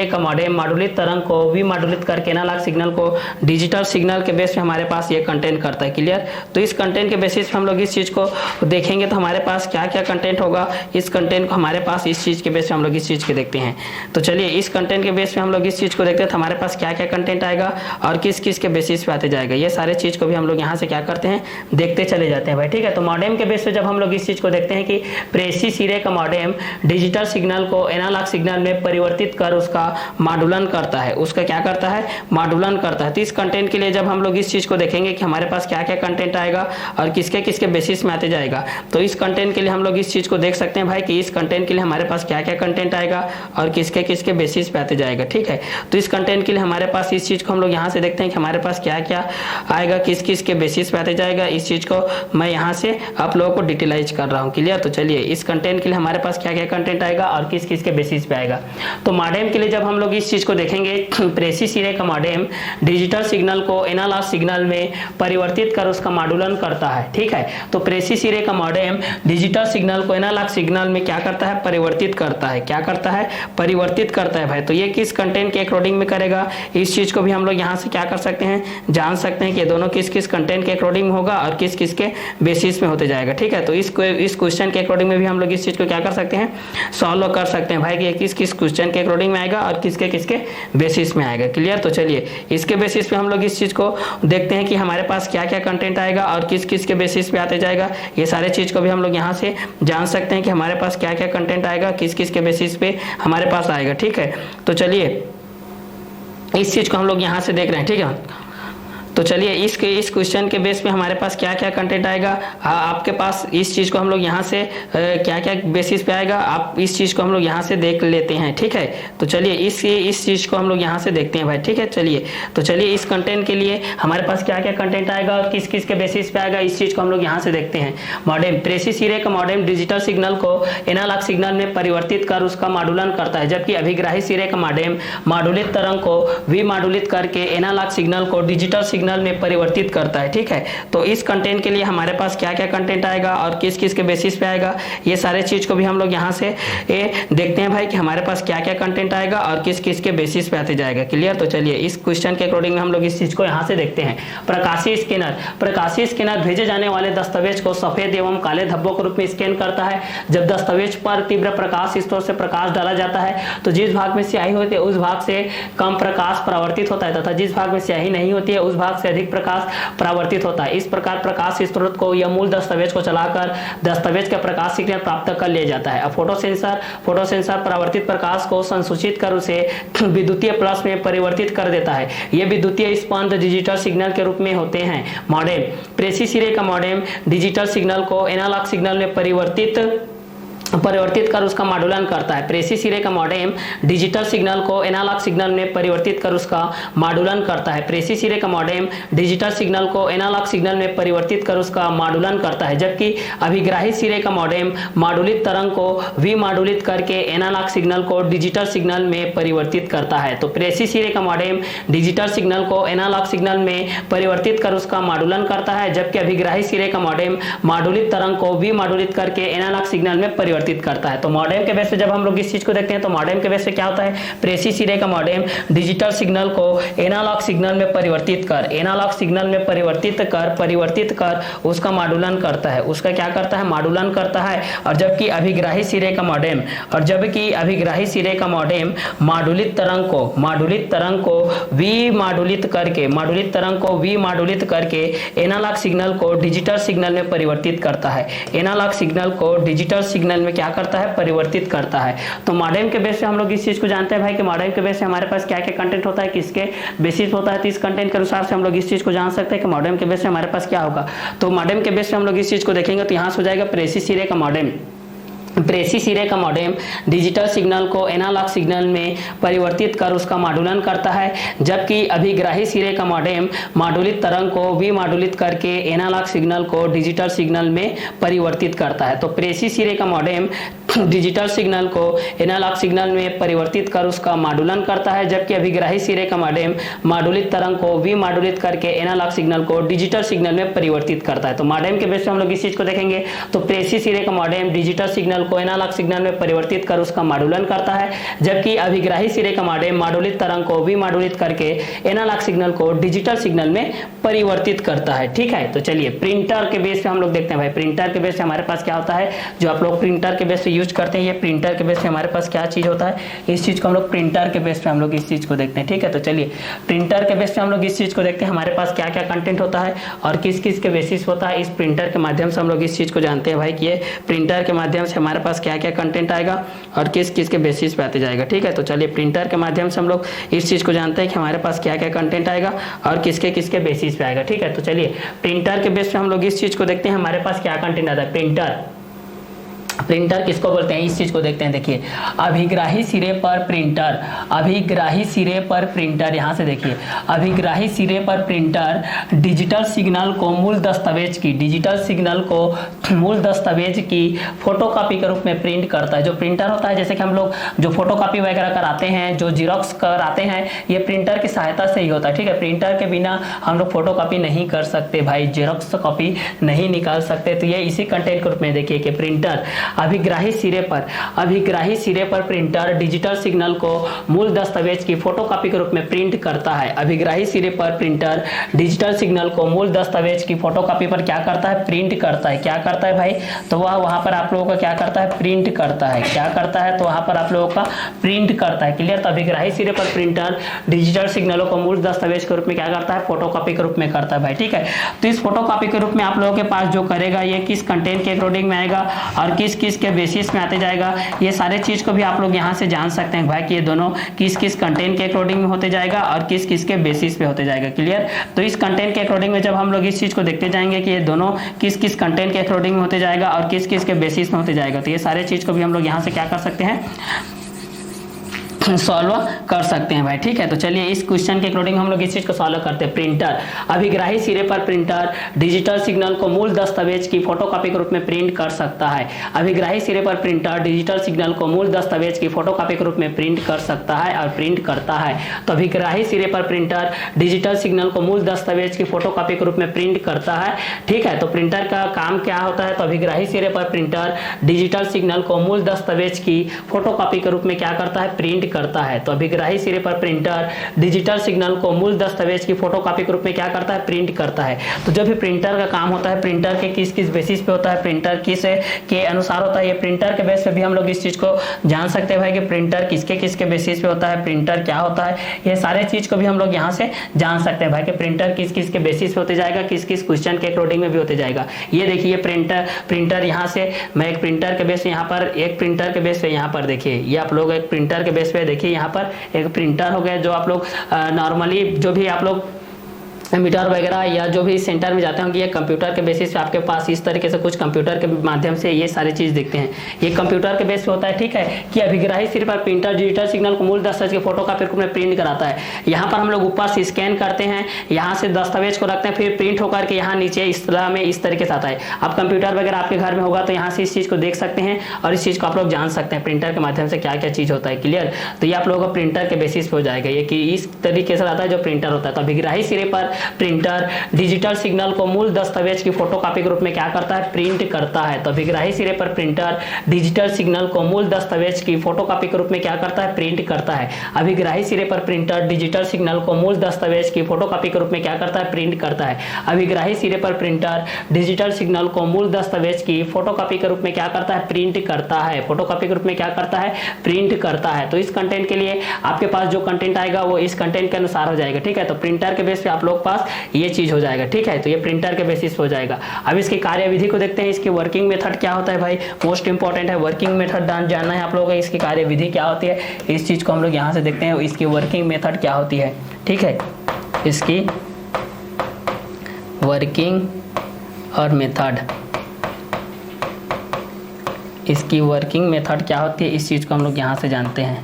का मॉडेम मॉडुलित तरंग को विमॉडुलित करके एनालॉग सिग्नल को डिजिटल सिग्नल के बेस पे हमारे पास ये कंटेंट करता है। क्लियर। तो इस कंटेंट के बेसिस पे हम लोग इस चीज को देखेंगे, तो हमारे पास क्या क्या कंटेंट होगा, इस कंटेंट को हमारे पास इस चीज के बेस पे हम लोग इस चीज के देखते हैं। तो चलिए इस कंटेंट के बेस पे हम लोग इस चीज को देखते हैं, तो हमारे पास क्या क्या कंटेंट आएगा और किस किस के बेसिस पे आते जाएगा, ये सारे चीज को भी हम लोग यहाँ से क्या करते हैं, देखते चले जाते हैं भाई। ठीक है। तो मॉडेम के बेस पे जब हम लोग इस चीज को देखते हैं कि प्रेसी सिरे का मॉडेम डिजिटल सिग्नल को एनालॉग सिग्नल में परिवर्तित कर उसका मॉडुलन करता है, उसका क्या करता है, मॉडुलन करता है। तो इस कंटेंट के लिए जब हम लोग इस चीज को देखेंगे कि हमारे पास क्या क्या कंटेंट आएगा और किसके किसके बेसिस में आते जाएगा, तो इस कंटेंट के लिए हम लोग इस चीज को देख सकते हैं भाई कि इस कंटेंट के लिए हमारे पास क्या क्या कंटेंट आएगा और किसके किसके बेसिस पे आते जाएगा। ठीक है। तो इस कंटेंट के लिए हमारे पास इस चीज को हम लोग यहाँ से देखते हैं कि हमारे पास क्या क्या आएगा, किस किस के बेसिस पे आते जाएगा। इस चीज को मैं यहाँ से आप लोगों को डिटेलाइज कर रहा हूँ। क्लियर। तो चलिए इस कंटेंट के लिए हमारे पास क्या क्या कंटेंट आएगा और किस किस के बेसिस पे आएगा। तो मॉडेम के लिए जब हम लोग इस चीज को देखेंगे, प्रेसी सिरे का मॉडेम डिजिटल सिग्नल को एनालॉग सिग्नल में परिवर्तित कर उसका मॉडुलन करता है। ठीक है। तो प्रेसी सिरे का मॉडेम डिजिटल सिग्नल को एनालॉग सिग्नल में क्या करता है, परिवर्तित करता है। क्या करता है, परिवर्तित करता है भाई। तो ये किस कंटेंट के अकॉर्डिंग में करेगा, इस चीज को भी हम लोग यहाँ से क्या कर सकते हैं, जान सकते हैं कि दोनों किस किस कंटेंट के अकॉर्डिंग होगा और किस किस के बेसिस में होते जाएगा। ठीक है। तो इस क्वेश्चन के अकॉर्डिंग में भी हम लोग इस चीज को क्या कर सकते हैं, सॉल्व कर सकते हैं भाई कि किस किस क्वेश्चन के अकॉर्डिंग में आएगा और किसके किसके बेसिस में आएगा। आएगा। क्लियर? तो चलिए इसके बेसिस पे हम लोग इस चीज को देखते हैं कि हमारे पास क्या क्या कंटेंट आएगा और किस किस के बेसिस पे आते जाएगा। ये सारे चीज को भी हम लोग यहाँ से जान सकते हैं कि हमारे पास क्या क्या कंटेंट आएगा, किस किस के बेसिस पे हमारे पास आएगा। ठीक है, तो चलिए इस चीज को हम लोग यहाँ से देख रहे हैं। ठीक है, तो चलिए इस क्वेश्चन के बेस पे हमारे पास क्या क्या कंटेंट आएगा, आपके पास इस चीज को हम लोग यहाँ से क्या क्या बेसिस पे आएगा, आप इस चीज को हम लोग यहाँ से देख लेते हैं। ठीक है, तो चलिए इस चीज को हम लोग यहाँ से देखते हैं भाई। ठीक है, चलिए तो चलिए इस कंटेंट के लिए हमारे पास क्या क्या कंटेंट आएगा और किस किस के बेसिस पे आएगा, इस चीज को हम लोग यहाँ से देखते हैं। मॉडेम, प्रेसिस इरे का मॉडेम डिजिटल सिग्नल को एनालॉग सिग्नल में परिवर्तित कर उसका मॉड्यूलन करता है, जबकि अभिग्राही सिरे का मॉडेम मॉड्यूलित तरंग को विमॉड्यूलित करके एनालॉग सिग्नल को डिजिटल सिग्नल में परिवर्तित करता है। ठीक है, तो इस कंटेंट के लिए हमारे पास क्या क्या कंटेंट आएगा और किस किस के बेसिस पे आएगा, ये सारे चीज को भी हम लोग यहाँ से देखते हैं भाई कि हमारे पास क्या क्या कंटेंट आएगा और किस किस के बेसिस पे आते जाएगा। क्लियर? तो चलिए इस क्वेश्चन के अकॉर्डिंग हम लोग इस चीज को यहाँ से देखते हैं। प्रकाशीय स्कैनर, प्रकाशीय स्कैनर भेजे जाने वाले दस्तावेज को सफेद एवं काले धब्बों के रूप में स्कैन करता है। जब दस्तावेज पर तीव्र प्रकाश स्रोत से प्रकाश डाला जाता है तो जिस भाग में स्याही होती है उस भाग से कम प्रकाश परावर्तित होता है तथा जिस भाग में स्याही नहीं होती है उस भाग से अधिक प्रकाश परावर्तित होता है। इस प्रकार प्रकाश स्रोत को या मूल दस्तावेज को चलाकर दस्तावेज का प्रकाश सिग्नल प्राप्त कर लिया जाता है। अब फोटो सेंसर परावर्तित प्रकाश को संसूचित कर उसे विद्युतीय प्लस में परिवर्तित कर देता है। ये विद्युतीय स्पंद डिजिटल सिग्नल के रूप में होते हैं। मॉडेम, प्रेसिस इरे का मॉडेम डिजिटल सिग्नल को एनालॉग सिग्नल में परिवर्तित कर उसका मॉड्यूलन करता है। प्रेसिस इरे का मॉडेम डिजिटल सिग्नल को एनालॉग सिग्नल में परिवर्तित कर उसका मॉड्यूलन करता है। प्रेसिस इरे का मॉडेम डिजिटल सिग्नल को एनालॉग सिग्नल में परिवर्तित कर उसका मॉड्यूलन करता है, जबकि अभिग्राही सिरे का मॉडेम मॉड्यूलित तरंग को विमॉड्यूलित करके एनालॉग सिग्नल को डिजिटल सिग्नल में परिवर्तित करता है। तो प्रेसिस सिरे का मॉडेम डिजिटल सिग्नल को एनालॉग सिग्नल में परिवर्तित कर उसका मॉड्यूलन करता है, जबकि अभिग्राही सिरे का मॉडेम मॉड्यूलित तरंग को विमॉड्यूलित करके एनालॉग सिग्नल में परिवर्तित करता है। तो मॉडेम के बेस पे जब हम लोग इस चीज को देखते हैं तो मॉडेम के बेस पे क्या होता है, प्रेसिस इरे का मॉडेम डिजिटल सिग्नल को एनालॉग सिग्नल में परिवर्तित कर उसका मॉड्यूलन करता है। उसका क्या करता है, मॉड्यूलन करता है। और जबकि अभिग्राही सिरे का मॉडेम मॉड्यूलित तरंग को विमॉड्यूलित करके एनालॉग सिग्नल को डिजिटल सिग्नल में परिवर्तित करता है। एनालॉग सिग्नल को डिजिटल सिग्नल में क्या करता है, परिवर्तित करता है। तो मॉडेम के बेस पे हम लोग इस चीज को जानते हैं भाई कि मॉडेम के बेस पे हमारे पास क्या क्या कंटेंट होता है, किसके बेसिस होता है। तो इस कंटेंट के अनुसार से हम लोग इस चीज को जान सकते हैं कि मॉडेम के बेस पे हमारे पास क्या होगा। तो मॉडेम के बेस पे हम लोग इस चीज को देखेंगे तो यहाँ से हो जाएगा प्रेसिस इरे का मॉडेम डिजिटल सिग्नल को एनालॉग सिग्नल में परिवर्तित कर उसका मॉड्यूलन करता है, जबकि अभिग्राही सिरे का मॉडेम मॉड्यूलित तरंग को विमॉड्यूलित करके एनालॉग सिग्नल को डिजिटल सिग्नल में परिवर्तित करता है। तो प्रेसिस सिरे का मॉडेम डिजिटल सिग्नल को एनालॉग सिग्नल में परिवर्तित कर उसका मॉड्यूलन करता है, जबकि अभिग्राही सिरे का मॉडेम मॉड्यूलित तरंग को विमॉड्यूलित करके एनालॉग सिग्नल को डिजिटल सिग्नल में परिवर्तित करता है। तो मॉडेम के बेस पे हम लोग इस चीज को देखेंगे तो प्रेसिस सिरे का मॉडेम डिजिटल सिग्नल को एनालॉग सिग्नल में परिवर्तित कर उसका मॉड्यूलन करता है, जबकि अभिग्राही सिरे का मॉडेम मॉड्यूलित तरंग को विमॉड्यूलित करके एनालॉग सिग्नल को डिजिटल सिग्नल में परिवर्तित करता है। ठीक है, तो चलिए प्रिंटर के बेस पे हम लोग देखते हैं भाई। प्रिंटर के बेस पे हमारे पास क्या होता है, जो आप लोग प्रिंटर के बेस पे यूज करते हैं, ये प्रिंटर के बेस पे हमारे पास क्या चीज होता है, इस चीज को हम लोग प्रिंटर के बेस पे हम लोग इस चीज को देखते हैं। ठीक है, तो चलिए प्रिंटर के बेस पे हम लोग इस चीज को देखते हैं, हमारे पास क्या क्या कंटेंट होता है और किस किस के बेसिस होता है। इस प्रिंटर के माध्यम से हम लोग इस चीज को जानते हैं भाई कि ये प्रिंटर के माध्यम से हमारे पास क्या क्या कंटेंट आएगा और किस किस के बेसिस पे आते जाएगा। ठीक है, तो चलिए प्रिंटर के माध्यम से हम लोग इस चीज को जानते हैं कि हमारे पास क्या क्या कंटेंट आएगा और किसके किसके बेसिस पे आएगा। ठीक है, तो चलिए प्रिंटर के बेस पे हम लोग इस चीज को देखते हैं, हमारे पास क्या कंटेंट आता है। प्रिंटर किसको बोलते हैं, इस चीज को देखते हैं। देखिए अभिग्राही सिरे पर प्रिंटर, यहाँ से देखिए अभिग्राही सिरे पर प्रिंटर डिजिटल सिग्नल को मूल दस्तावेज की फोटोकॉपी के रूप में प्रिंट करता है। जो प्रिंटर होता है, जैसे कि हम लोग जो फोटोकॉपी वगैरह कराते हैं, जो जीरोक्स कराते हैं, ये प्रिंटर की सहायता से ही होता है। ठीक है, प्रिंटर के बिना हम लोग फोटोकॉपी नहीं कर सकते भाई, जीरोक्स कॉपी नहीं निकाल सकते। तो ये इसी कंटेंट के रूप में देखिए कि प्रिंटर अभिग्राही सिरे पर प्रिंटर डिजिटल सिग्नल को मूल दस्तावेज की फोटोकॉपी के रूप में प्रिंट करता है। अभिग्राही सिरे पर प्रिंटर डिजिटल सिग्नल को मूल दस्तावेज की फोटोकॉपी पर क्या करता है, प्रिंट करता है। क्या करता है भाई, तो वह वहां पर आप लोगों का क्या करता है, प्रिंट करता है। क्या करता है, तो वहां पर आप लोगों का प्रिंट करता है। क्लियर। तो अभिग्राही सिरे पर प्रिंटर डिजिटल सिग्नलों को मूल दस्तावेज के रूप में क्या करता है, फोटोकॉपी के रूप में करता है भाई। ठीक है, तो इस फोटोकॉपी के रूप में आप लोगों के पास जो करेगा ये किस कंटेंट के अकॉर्डिंग में आएगा और किस किस के बेसिस में आते जाएगा, ये सारे चीज को भी आप लोग यहाँ से जान सकते हैं भाई कि ये दोनों किस किस कंटेंट के अकॉर्डिंग में होते जाएगा और किस किस के बेसिस पे होते जाएगा। क्लियर। तो इस कंटेंट के अकॉर्डिंग में जब हम लोग इस चीज को देखते जाएंगे कि ये दोनों किस किस कंटेंट के अकॉर्डिंग में होते जाएगा और किस किस के बेसिस में होते जाएगा, तो ये सारे चीज को भी हम लोग यहाँ से क्या कर सकते हैं, सॉल्व कर सकते हैं भाई। ठीक है, तो चलिए इस क्वेश्चन के अकॉर्डिंग हम लोग इस चीज को सॉल्व करते हैं। प्रिंटर अभिग्राही सिरे पर प्रिंटर डिजिटल सिग्नल को मूल दस्तावेज की फोटोकॉपी के रूप में प्रिंट कर सकता है। अभिग्राही सिरे पर प्रिंटर डिजिटल सिग्नल को मूल दस्तावेज की फोटोकॉपी के रूप में प्रिंट कर सकता है और प्रिंट करता है। तो अभिग्राही सिरे पर प्रिंटर डिजिटल सिग्नल को मूल दस्तावेज की फोटोकॉपी के रूप में प्रिंट करता है। ठीक है, तो प्रिंटर का काम क्या होता है, तो अभिग्राही सिरे पर प्रिंटर डिजिटल सिग्नल को मूल दस्तावेज की फोटोकॉपी के रूप में क्या करता है, प्रिंट करता है। तो अभिग्राही सिरे पर प्रिंटर डिजिटल सिग्नल को मूल दस्तावेज की फोटोकॉपी के रूप में क्या करता है, प्रिंट करता है। तो जब भी प्रिंटर का काम होता है, प्रिंटर के किस किस बेसिस पे होता है, प्रिंटर किस के अनुसार होता है, ये प्रिंटर के बेस पे भी हम लोग इस चीज को जान सकते हैं भाई कि प्रिंटर किसके किसके बेसिस पे होता है, प्रिंटर क्या होता है, ये सारे चीज को भी हम लोग यहाँ से जान सकते हैं भाई कि प्रिंटर किस किस के बेसिस पे होते जाएगा, किस किस क्वेश्चन के अकॉर्डिंग में भी होते जाएगा। ये देखिए प्रिंटर यहाँ से मैं एक प्रिंटर के बेस पे यहाँ पर एक प्रिंटर के बेस पे यहाँ पर देखिए, ये आप लोग एक प्रिंटर के बेस पे देखिए, यहाँ पर एक प्रिंटर हो गया जो आप लोग नॉर्मली जो भी आप लोग मीटर वगैरह या जो भी सेंटर में जाते होंगे, ये कंप्यूटर के बेसिस पे आपके पास इस तरीके से कुछ कंप्यूटर के माध्यम से ये सारी चीज देखते हैं, ये कंप्यूटर के बेस पे होता है। ठीक है, कि अभिग्राही सिरे पर प्रिंटर डिजिटल सिग्नल को मूल दस्तावेज के फोटोकॉपी में प्रिंट कराता है। यहाँ पर हम लोग ऊपर से स्कैन करते हैं, यहाँ से दस्तावेज को रखते हैं, फिर प्रिंट होकर के यहाँ नीचे इस तरह में इस तरीके से आता है। अब कंप्यूटर वगैरह आपके घर में होगा तो यहाँ से इस चीज को देख सकते हैं और इस चीज को आप लोग जान सकते हैं प्रिंटर के माध्यम से क्या क्या चीज होता है। क्लियर। तो ये आप लोगों को प्रिंटर के बेसिस पे हो जाएगा, ये कि इस तरीके से आता है जो प्रिंटर होता है। तो अभिग्राही सिरे पर प्रिंटर डिजिटल सिग्नल को मूल दस्तावेज की फोटोकॉपी के रूप में क्या करता है, प्रिंट करता है। तो अभिग्राही सिरे पर प्रिंटर डिजिटल सिग्नल को मूल दस्तावेज की फोटोकॉपी के रूप में क्या करता है, प्रिंट करता है। अभिग्राही सिरे पर प्रिंटर डिजिटल सिग्नल को मूल दस्तावेज की फोटोकॉपी के रूप में क्या करता है, प्रिंट करता है। अभिग्राही सिरे पर प्रिंटर डिजिटल सिग्नल को मूल दस्तावेज की फोटोकॉपी के रूप में क्या करता है, प्रिंट करता है। फोटोकॉपी के रूप में क्या करता है, प्रिंट करता है। तो इस कंटेंट के लिए आपके पास जो कंटेंट आएगा वो इस कंटेंट के अनुसार हो जाएगा। ठीक है, तो प्रिंटर के बेस पे आप लोग पास ये चीज हो जाएगा। ठीक है, तो ये प्रिंटर के बेसिस हो जाएगा। अब इसकी कार्यविधि को देखते हैं, इसकी वर्किंग मेथड क्या होता है भाई, मोस्ट इंपॉर्टेंट है। वर्किंग मेथड जानना है आप लोगों को, इसकी कार्यविधि क्या होती है, इस चीज को हम लोग यहाँ से देखते हैं, इसकी वर्किंग मेथड क्या होती है। ठीक है, इसकी वर्किंग और मेथड, इसकी वर्किंग मेथड क्या होती है, इस चीज को हम लोग यहाँ से जानते हैं।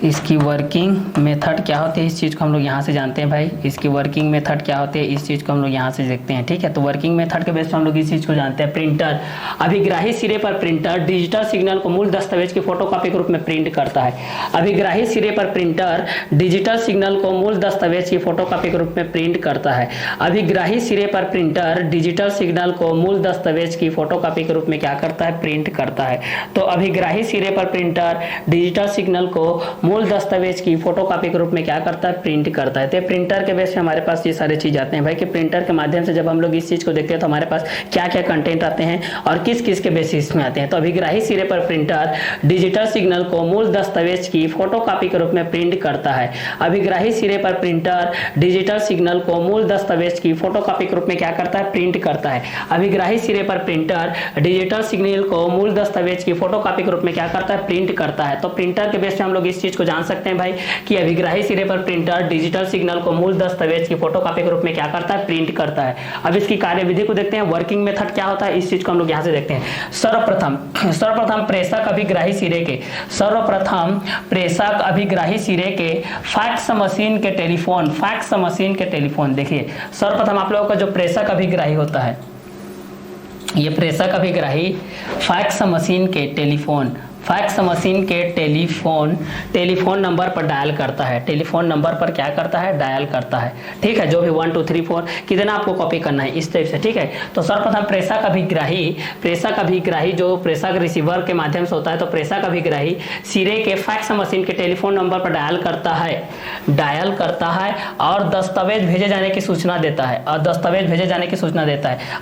इसकी वर्किंग मेथड क्या होती है, इस चीज़ को हम लोग यहाँ से जानते हैं भाई। इसकी वर्किंग मेथड क्या होती है, इस चीज़ को हम लोग यहाँ से देखते हैं। ठीक है, तो वर्किंग मेथड के बेस पर हम लोग इस चीज़ को जानते हैं। प्रिंटर अभिग्राही सिरे पर प्रिंटर डिजिटल सिग्नल को मूल दस्तावेज की फोटोकॉपी के रूप में प्रिंट करता है। अभिग्राही सिरे पर प्रिंटर डिजिटल सिग्नल को मूल दस्तावेज की फोटोकॉपी के रूप में प्रिंट करता है। अभिग्राही सिरे पर प्रिंटर डिजिटल सिग्नल को मूल दस्तावेज की फोटोकॉपी के रूप में क्या करता है, प्रिंट करता है। तो अभिग्राही सिरे पर प्रिंटर डिजिटल सिग्नल को मूल दस्तावेज की फोटोकॉपी के रूप में क्या करता है, प्रिंट करता है। तो प्रिंटर के बेस पे हमारे पास ये सारे चीज आते हैं भाई कि प्रिंटर के माध्यम से जब हम लोग इस चीज को देखते हैं तो हमारे पास क्या क्या कंटेंट आते हैं और किस किस के बेसिस में आते हैं। तो अभिग्राही सिरे पर प्रिंटर डिजिटल सिग्नल को मूल दस्तावेज की फोटोकॉपी के रूप में प्रिंट करता है। अभिग्राही सिरे पर प्रिंटर डिजिटल सिग्नल को मूल दस्तावेज की फोटोकॉपी के रूप में क्या करता है, प्रिंट करता है। अभिग्राही सिरे पर प्रिंटर डिजिटल सिग्नल को मूल दस्तावेज की फोटोकॉपी के रूप में क्या करता है, प्रिंट करता है। तो प्रिंटर के बेस पे हम लोग इस चीज को जान सकते हैं भाई कि अभिग्राही सिरे पर प्रिंटर डिजिटल सिग्नल को मूल दस्तावेज की फोटोकॉपी के रूप में क्या करता है, प्रिंट करता है। अब इसकी कार्यविधि को देखते हैं, वर्किंग मेथड क्या होता है, इस चीज को हम लोग यहां से देखते हैं। सर्वप्रथम प्रेषक अभिग्राही सिरे के फैक्स मशीन के टेलीफोन देखिए, सर्वप्रथम आप लोगों का जो प्रेषक अभिग्राही होता है, ये प्रेषक अभिग्राही फैक्स मशीन के टेलीफोन फैक्स मशीन के टेलीफोन नंबर पर डायल करता है। टेलीफोन नंबर पर क्या करता है? डायल करता है। ठीक है, जो भी 1 2 3 4 कितना आपको कॉपी करना है इस टाइप से। ठीक है, तो सर्वप्रथम प्रेषक अभिग्राही जो प्रेषक रिसीवर के माध्यम से होता है, तो प्रेषक अभिग्राही सिरे के फैक्स मशीन के टेलीफोन नंबर पर डायल करता है और दस्तावेज भेजे जाने की सूचना देता है।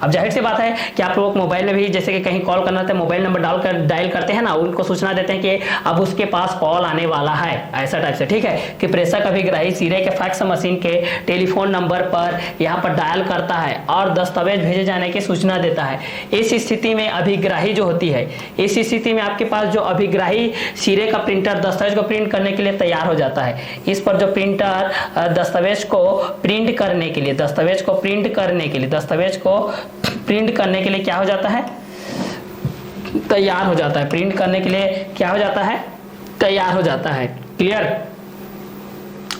अब जाहिर सी बात है कि आप लोग मोबाइल में भी जैसे कि कहीं कॉल करना है, मोबाइल नंबर डायल करते हैं ना, उनको सूचना देते हैं कि अब उसके पास कॉल आने वाला है, ऐसा टाइप से। ठीक है, कि प्रेषक अभिग्राही सिरे के फैक्स मशीन के टेलीफोन नंबर पर यहाँ पर डायल करता है और दस्तावेज भेजे जाने की सूचना देता है। इस स्थिति में अभिग्राही जो होती है, इस स्थिति में आपके पास जो अभिग्राही सिरे का प्रिंटर दस्तावेज को प्रिंट करने के लिए तैयार हो जाता है। इस पर जो प्रिंटर दस्तावेज को प्रिंट करने के लिए क्या हो जाता है? तैयार हो जाता है। प्रिंट करने के लिए क्या हो जाता है? तैयार हो जाता है। क्लियर?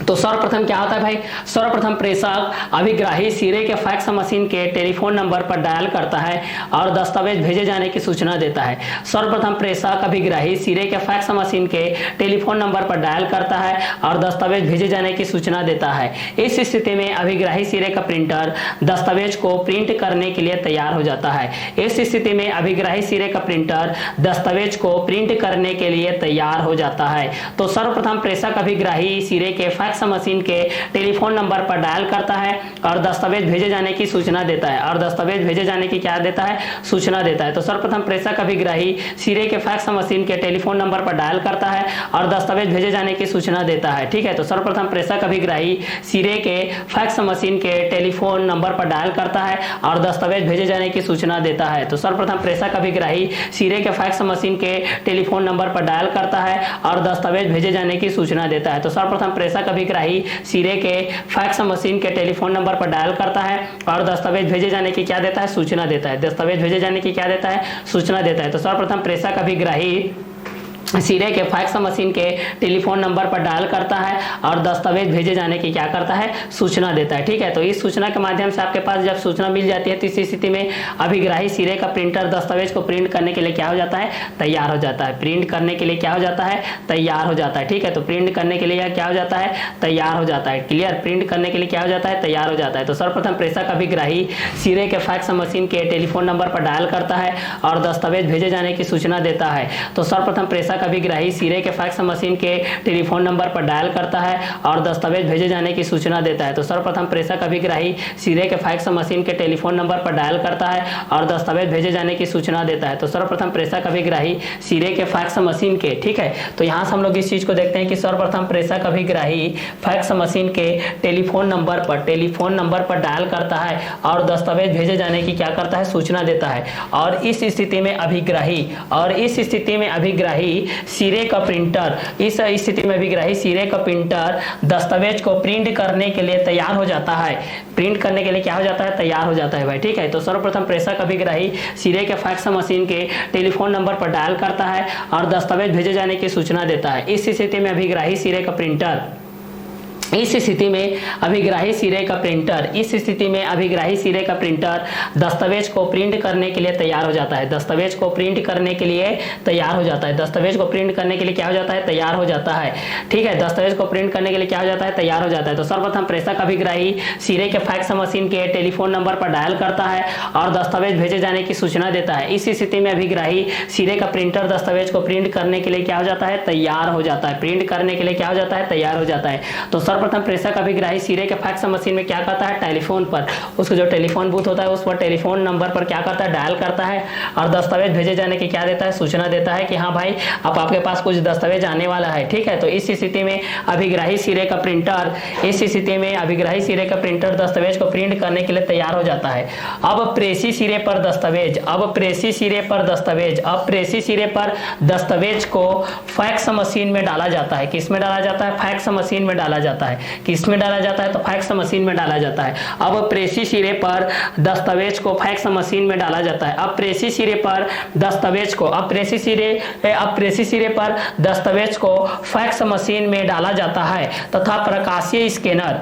तो सर्वप्रथम क्या होता है भाई? सर्वप्रथम प्रेषक अभिग्राही सिरे के फैक्स मशीन के टेलीफोन नंबर पर डायल करता है और दस्तावेज भेजे जाने की सूचना देता है। सर्वप्रथम प्रेषक अभिग्राही सिरे के फैक्स मशीन के टेलीफोन नंबर पर डायल करता है और दस्तावेज भेजे जाने की सूचना देता है। इस स्थिति में अभिग्राही सिरे का प्रिंटर दस्तावेज को प्रिंट करने के लिए तैयार हो जाता है। इस स्थिति में अभिग्राही सिरे का प्रिंटर दस्तावेज को प्रिंट करने के लिए तैयार हो जाता है। तो सर्वप्रथम प्रेषक अभिग्राही सिरे के फैक्स मशीन के टेलीफोन नंबर पर डायल करता है और दस्तावेज भेजे जाने की सूचना देता है। तो सर्वप्रथम प्रेषक अभिग्राही सिरे के फैक्स मशीन के टेलीफोन नंबर पर डायल करता है और दस्तावेज भेजे जाने की सूचना देता है। ठीक है, तो सर्वप्रथम प्रेषक अभिग्राही सिरे के फैक्स मशीन के टेलीफोन नंबर पर डायल करता है और दस्तावेज भेजे जाने की सूचना देता है। तो सर्वप्रथम प्रेषक अभिग्राही सिरे के फैक्स मशीन के टेलीफोन नंबर पर डायल करता है और दस्तावेज भेजे जाने की सूचना देता है। तो सर्वप्रथम प्रेषक अभिग्राही सिरे के फैक्स मशीन के टेलीफोन नंबर पर डायल करता है और दस्तावेज भेजे जाने की क्या देता है? सूचना देता है। तो सर्वप्रथम प्रेषक अभिग्राही सिरे के फैक्स मशीन के टेलीफोन नंबर पर डायल करता है और दस्तावेज भेजे जाने की क्या करता है? सूचना देता है। ठीक है, तो इस सूचना के माध्यम से आपके पास जब सूचना मिल जाती है तो इस स्थिति में अभिग्राही सिरे का प्रिंटर दस्तावेज को प्रिंट करने के लिए क्या हो जाता है? तैयार हो जाता है। ठीक है, तो प्रिंट करने के लिए क्या हो जाता है? तैयार हो जाता है। क्लियर? प्रिंट करने के लिए क्या हो जाता है? तैयार हो जाता है। तो सर्वप्रथम प्रेषक अभिग्राही सिरे के फैक्स मशीन के टेलीफोन नंबर पर डायल करता है और दस्तावेज भेजे जाने की सूचना देता है। तो सर्वप्रथम प्रेषक अभिग्राही सिरे के फैक्स मशीन के टेलीफोन नंबर पर डायल करता है और दस्तावेज भेजे जाने की सूचना देता है। तो सर्वप्रथम प्रेषक अभिग्राही सिरे के फैक्स मशीन के टेलीफोन नंबर पर डायल करता है और दस्तावेज भेजे जाने की सूचना देता है। तो सर्वप्रथम प्रेषक अभिग्राही सिरे के फैक्स मशीन के, ठीक है, तो यहाँ से हम लोग इस चीज को देखते हैं कि सर्वप्रथम प्रेषक अभिग्राही फैक्स मशीन के टेलीफोन नंबर पर डायल करता है और दस्तावेज भेजे जाने की क्या करता है? सूचना देता है। और इस स्थिति में अभिग्राही सिरे का प्रिंटर दस्तावेज को प्रिंट करने के लिए तैयार हो जाता है। तैयार हो जाता है भाई। ठीक है, तो सर्वप्रथम प्रेषक अभिग्राही सिरे के फैक्स मशीन के टेलीफोन नंबर पर डायल करता है और दस्तावेज भेजे जाने की सूचना देता है। इस स्थिति में अभिग्राही सिरे का प्रिंटर दस्तावेज को प्रिंट करने के लिए तैयार हो जाता है। ठीक है, दस्तावेज को प्रिंट करने के लिए क्या हो जाता है? तैयार हो जाता है। तो सर्वप्रथम प्रेषक अभिग्राही सिरे के फैक्स मशीन के टेलीफोन नंबर पर डायल करता है और दस्तावेज भेजे जाने की सूचना देता है। इस स्थिति में अभिग्राही सिरे का प्रिंटर दस्तावेज को प्रिंट करने के लिए क्या हो जाता है? तैयार हो जाता है। तैयार हो जाता है। तो सर्वप्रथम प्रेषक अभिग्राही सिरे के फैक्स मशीन में क्या करता है? टेलीफोन पर, उसका जो टेलीफोन बूथ होता है उस पर टेलीफोन नंबर पर क्या करता है? डायल करता है और दस्तावेज भेजे जाने की क्या देता है? सूचना देता है कि हाँ भाई अब आपके पास कुछ दस्तावेज आने वाला है। ठीक है, तो इस स्थिति में अभिग्राही सिरे का प्रिंटर दस्तावेज को प्रिंट करने के लिए तैयार हो जाता है। अब प्रेषी सिरे पर दस्तावेज को फैक्स मशीन में डाला जाता है। किस में डाला जाता है? फैक्स मशीन में डाला जाता है। है। किस में डाला जाता है? तो फैक्स मशीन में डाला जाता है। अब प्रेसी सिरे पर दस्तावेज को फैक्स मशीन में डाला जाता है। अब प्रेसी सिरे पर दस्तावेज को प्रेसी सिरे पर दस्तावेज को फैक्स मशीन में डाला जाता है तथा प्रकाशीय स्कैनर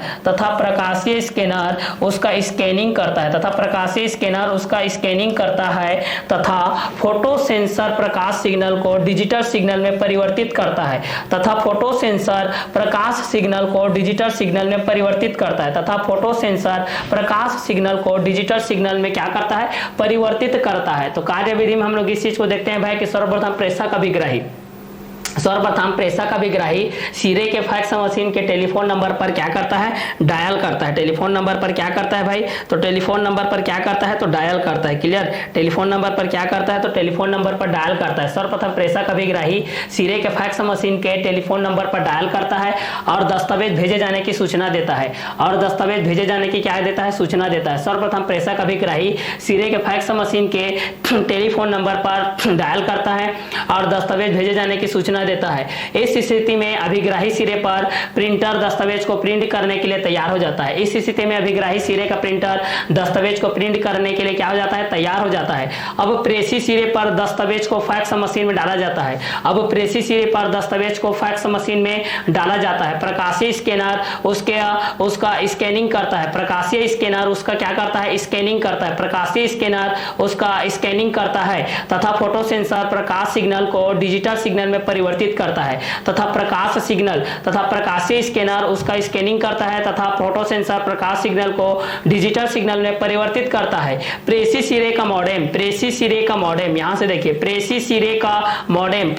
उसका स्कैनिंग करता है तथा फोटो सेंसर प्रकाश सिग्नल को डिजिटल सिग्नल में परिवर्तित करता है तथा फोटो सेंसर प्रकाश सिग्नल को डिजिटल सिग्नल में परिवर्तित करता है क्या करता है? परिवर्तित करता है। तो कार्यविधि में हम लोग इस चीज को देखते हैं भाई कि सर्वप्रथम प्रेषक अभिग्राही सिरे के फैक्स मशीन के टेलीफोन नंबर पर क्या करता है? डायल करता है। टेलीफोन नंबर पर क्या करता है भाई? तो टेलीफोन नंबर पर क्या करता है? तो डायल करता है। क्लियर? टेलीफोन नंबर पर क्या करता है? तो टेलीफोन नंबर पर डायल करता है। सर्वप्रथम प्रेषक अभिग्राही सिरे के फैक्स मशीन के टेलीफोन नंबर पर डायल करता है और दस्तावेज भेजे जाने की सूचना देता है सूचना देता है। सर्वप्रथम प्रेषक अभिग्राही सिरे के फैक्स मशीन के टेलीफोन नंबर पर डायल करता है और दस्तावेज भेजे जाने की सूचना देता है। इस स्थिति में अभिग्राही सिरे पर प्रिंटर दस्तावेज को प्रिंट करने के लिए तैयार हो जाता है। इस स्थिति में अभिग्राही सिरे का प्रिंटर दस्तावेज को प्रिंट करने के लिए क्या हो जाता है? तैयार हो जाता है। अब प्रेसी सिरे पर दस्तावेज को फैक्स मशीन में डाला जाता है। प्रकाशीय स्कैनर उसका स्कैनिंग करता है। प्रकाशीय स्कैनर उसका क्या करता है? स्कैनिंग करता है तथा फोटो सेंसर प्रकाश सिग्नल को डिजिटल सिग्नल में परिवर्तित करता है तथा प्रकाशीय स्कैनर उसका स्कैनिंग करता है तथा फोटो सेंसर प्रकाश सिग्नल को डिजिटल सिग्नल में परिवर्तित करता है। प्रेसी सिरे का मॉडेम यहां से देखिए, प्रेसी सिरे का मॉडेम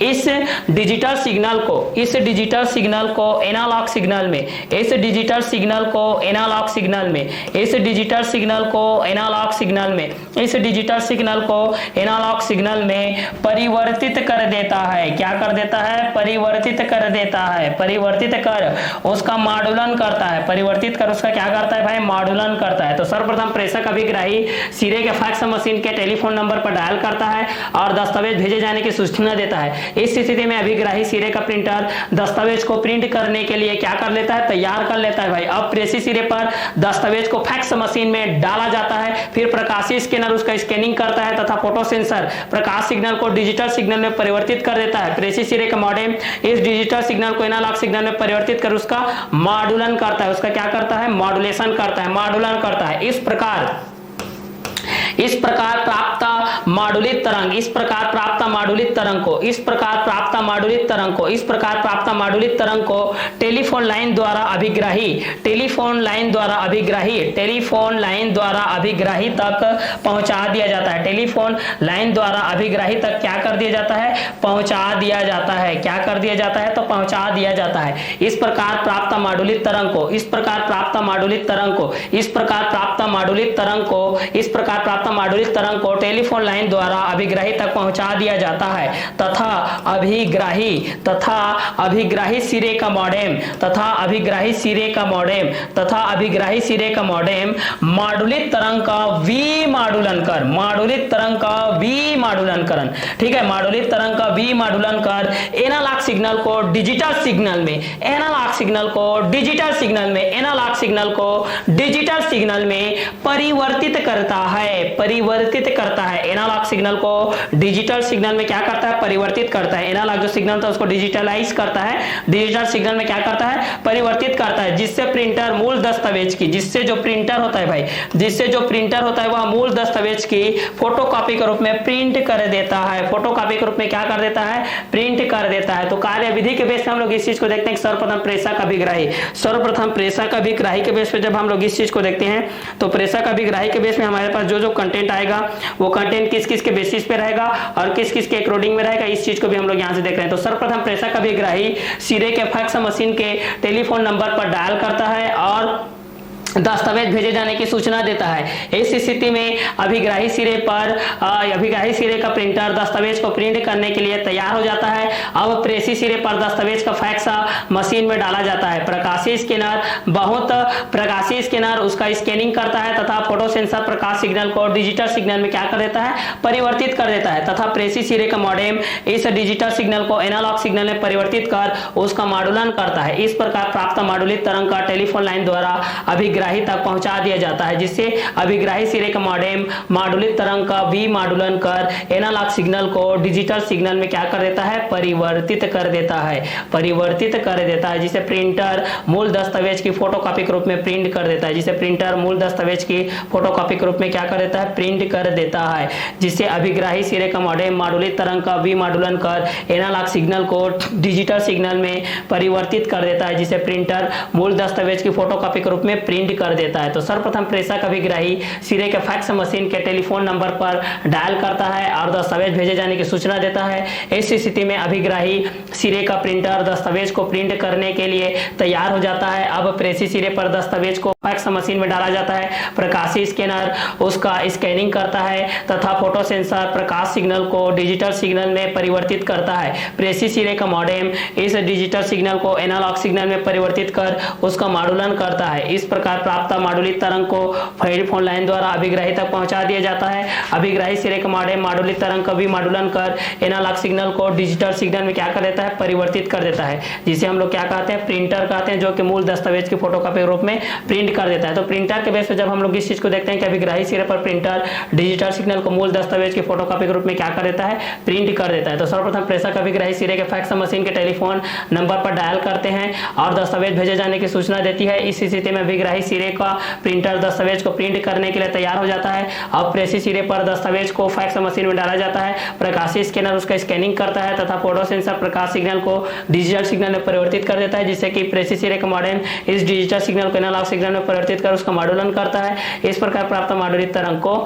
इस डिजिटल सिग्नल को एनालॉग सिग्नल में परिवर्तित कर देता है। क्या कर देता है? परिवर्तित कर उसका मॉडुलन करता है। उसका क्या करता है भाई? मॉडुलन करता है। तो सर्वप्रथम प्रेषक अभिग्राही सिरे के फैक्स मशीन के टेलीफोन नंबर पर डायल करता है और दस्तावेज भेजे जाने की सूचना देता है। इस स्थिति में अभिग्राही सिरे का प्रिंटर दस्तावेज को प्रिंट करने के लिए क्या कर लेता है? तैयार कर लेता है भाई। अब प्रेसी सिरे पर दस्तावेज को फैक्स मशीन में डाला जाता है, फिर प्रकाशीय स्कैनर उसका स्कैनिंग करता है तथा फोटो सेंसर प्रकाश सिग्नल को डिजिटल सिग्नल में परिवर्तित कर देता है। प्रेसी सिरे का मॉडेम इस डिजिटल सिग्नल को एनालॉग सिग्नल में परिवर्तित कर उसका मॉडुलन करता है। उसका क्या करता है? मॉडुलेशन करता है, मॉडुलन करता है। इस प्रकार प्राप्त मॉडुलित तरंग को टेलीफोन लाइन द्वारा अभिग्राही तक पहुंचा दिया जाता है। टेलीफोन लाइन द्वारा अभिग्राही तक क्या कर दिया जाता है? पहुंचा दिया जाता है। क्या कर दिया जाता है? तो पहुंचा दिया जाता है। इस प्रकार प्राप्त मॉडुलित तरंग को टेलीफोन लाइन द्वारा अभिग्राही तक पहुंचा दिया जाता है तथा अभिग्राही सिरे का मॉडेम मॉडुलित तरंग का विमाडुलनकरण, ठीक है, मॉडुलित तरंग का विमाडुलन कर एनालॉग सिग्नल को डिजिटल सिग्नल में परिवर्तित करता है। एनालॉग सिग्नल को डिजिटल सिग्नल में क्या करता है? परिवर्तित करता है। एनालॉग जो सिग्नल था उसको डिजिटलाइज करता है, डिजिटल सिग्नल में क्या करता है? परिवर्तित करता है, जिससे प्रिंटर मूल दस्तावेज की जिससे जो प्रिंटर होता है वह मूल दस्तावेज की फोटोकॉपी के रूप में प्रिंट कर देता है। फोटोकॉपी के रूप में क्या कर देता है? प्रिंट कर देता है। तो कार्यविधि के बेस पे हम लोग इस चीज को देखते हैं कि सर्वप्रथम प्रेषक अभिग्राही के बेस पे जब हम लोग इस चीज को देखते हैं तो प्रेषक अभिग्राही के बेस में हमारे पास जो कंटेंट आएगा वो कंटेंट किस किस के बेसिस पे रहेगा और किस किस के अकॉर्डिंग में रहेगा, इस चीज को भी हम लोग यहाँ से देख रहे हैं। तो सर्वप्रथम प्रेषक अभिग्राही सिरे के फैक्स मशीन के टेलीफोन नंबर पर डायल करता है और दस्तावेज भेजे जाने की सूचना देता है। इस स्थिति में अभिग्राही सिरे का प्रिंटर दस्तावेज को प्रिंट करने के लिए तैयार हो जाता है। अब प्रेसी सिरे पर दस्तावेज का फैक्स मशीन में डाला जाता है। प्रकाशीय स्कैनर उसका स्कैनिंग करता है तथा फोटो सेंसर प्रकाश सिग्नल को डिजिटल सिग्नल में क्या कर देता है, परिवर्तित कर देता है तथा प्रेसिस सिरे का मॉडेम इस डिजिटल सिग्नल को एनालॉग सिग्नल में परिवर्तित कर उसका मॉडुलन करता है। इस प्रकार प्राप्त मॉडुलित तरंग का टेलीफोन लाइन द्वारा अभिग्राही तक पहुंचा दिया जाता है, जिससे अभिग्राही सिरे का मॉडेम मॉडुलित तरंग का विमॉडुलन कर एनालॉग सिग्नल को डिजिटल सिग्नल में क्या कर देता है, परिवर्तित कर देता है, परिवर्तित कर देता है, जिसे प्रिंटर मूल दस्तावेज की फोटोकॉपी के रूप में प्रिंट कर देता है, जिसे प्रिंटर मूल दस्तावेज की फोटोकॉपी के रूप में क्या कर देता है, प्रिंट कर देता है, जिससे अभिग्राही सिरे का मॉडेम मॉडुलित तरंग का विमॉडुलन कर एनालॉग सिग्नल को डिजिटल सिग्नल में परिवर्तित कर देता है, जिसे प्रिंटर मूल दस्तावेज की फोटोकॉपी के रूप में प्रिंट कर देता है। तो सर्वप्रथम प्रेषक अभिग्राही सिरे के फैक्स मशीन के टेलीफोन नंबर पर डायल करता है और दस्तावेज भेजे जाने की सूचना देता है। इस स्थिति में अभिग्राही सिरे का प्रिंटर दस्तावेज को प्रिंट करने के लिए तैयार हो जाता है। अब प्रेषित सिरे पर दस्तावेज को फैक्स मशीन में डाला जाता है। प्रकाशीय स्कैनर उसका स्कैनिंग करता है तथा फोटो सेंसर प्रकाश सिग्नल को डिजिटल सिग्नल में परिवर्तित करता है। प्रेषित सिरे का मॉडेम इस डिजिटल सिग्नल को एनालॉग सिग्नल में परिवर्तित कर उसका मॉडुलन करता है। इस प्रकार प्राप्त मॉडुलित तरंग को टेलीफोन लाइन द्वारा अभिग्राही तक पहुंचा दिया जाता है। अभिग्राही सिरे का मॉडेम मॉडुलित तरंग का विमॉडुलन कर एनालॉग सिग्नल को डिजिटल सिग्नल में क्या कर देता है, परिवर्तित कर देता है, जिसे हम लोग क्या कहते हैं, प्रिंटर कहते हैं, जो कि मूल दस्तावेज की फोटोकॉपी के रूप में प्रिंट कर देता है। तो प्रिंटर के बेस पर जब हम लोग इस चीज को देखते हैं कि अभिग्राही सिरे पर प्रिंटर डिजिटल सिग्नल को मूल दस्तावेज की फोटोकॉपी के रूप में क्या कर देता है, प्रिंट कर देता है। तो सर्वप्रथम प्रेषक अभिग्राही सिरे के फैक्स मशीन के टेलीफोन नंबर पर डायल करते हैं और दस्तावेज भेजे जाने की सूचना देती है। इस स्थिति में अभिग्राही सिरे का प्रिंटर दस्तावेज को प्रिंट करने के लिए तैयार हो जाता है। अब प्रेषित सिरे पर दस्तावेज को फैक्स मशीन में डाला जाता है। प्रकाशीय स्कैनर उसका स्कैनिंग करता है तथा फोटो सेंसर प्रकाश सिग्नल को डिजिटल सिग्नल में परिवर्तित कर देता है, जिससे कि प्रेषित सिरे का मॉडेम इस डिजिटल सिग्नल को एनालॉग सिग्नल में परिवर्तित कर उसका मॉडुलन करता है। इस प्रकार प्राप्त मॉडुलित तरंग को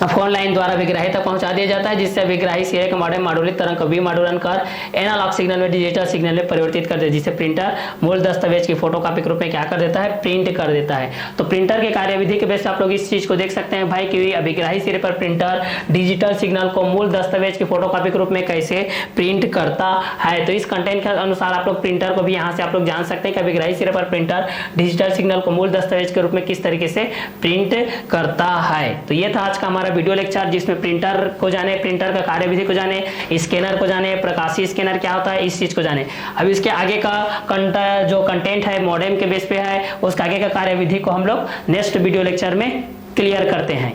फोन लाइन द्वारा अभिग्राही तक पहुंचा दिया जाता है, जिससे अभिग्राही सिरे का मॉडेम मॉडुलित तरंग का विमॉडुलन कर एनालॉग सिग्नल में डिजिटल सिग्नल में परिवर्तित कर देता है, जिसे प्रिंटर मूल दस्तावेज की फोटोकॉपी के रूप में क्या कर देता है, प्रिंट कर देता है। तो प्रिंटर के कार्यविधि के बेस आप लोग इस चीज को देख सकते हैं भाई कि अभिग्राही सिरे पर प्रिंटर डिजिटल सिग्नल को मूल दस्तावेज की फोटोकॉपी के रूप में कैसे प्रिंट करता है। तो इस कंटेंट के अनुसार आप लोग प्रिंटर को भी यहाँ से आप लोग जान सकते हैं कि अभिग्राही सिरे पर प्रिंटर डिजिटल सिग्नल को मूल दस्तावेज के रूप में किस तरीके से प्रिंट करता है। तो ये था आज का हमारा वीडियो लेक्चर, जिसमें प्रिंटर को जाने, प्रिंटर का कार्यविधि को जाने, स्कैनर को जाने, प्रकाशीय स्कैनर क्या होता है इस चीज को जाने। अब इसके आगे का जो कंटेंट है मॉडेम के बेस पे है, उसके आगे का कार्यविधि को हम लोग नेक्स्ट वीडियो लेक्चर में क्लियर करते हैं।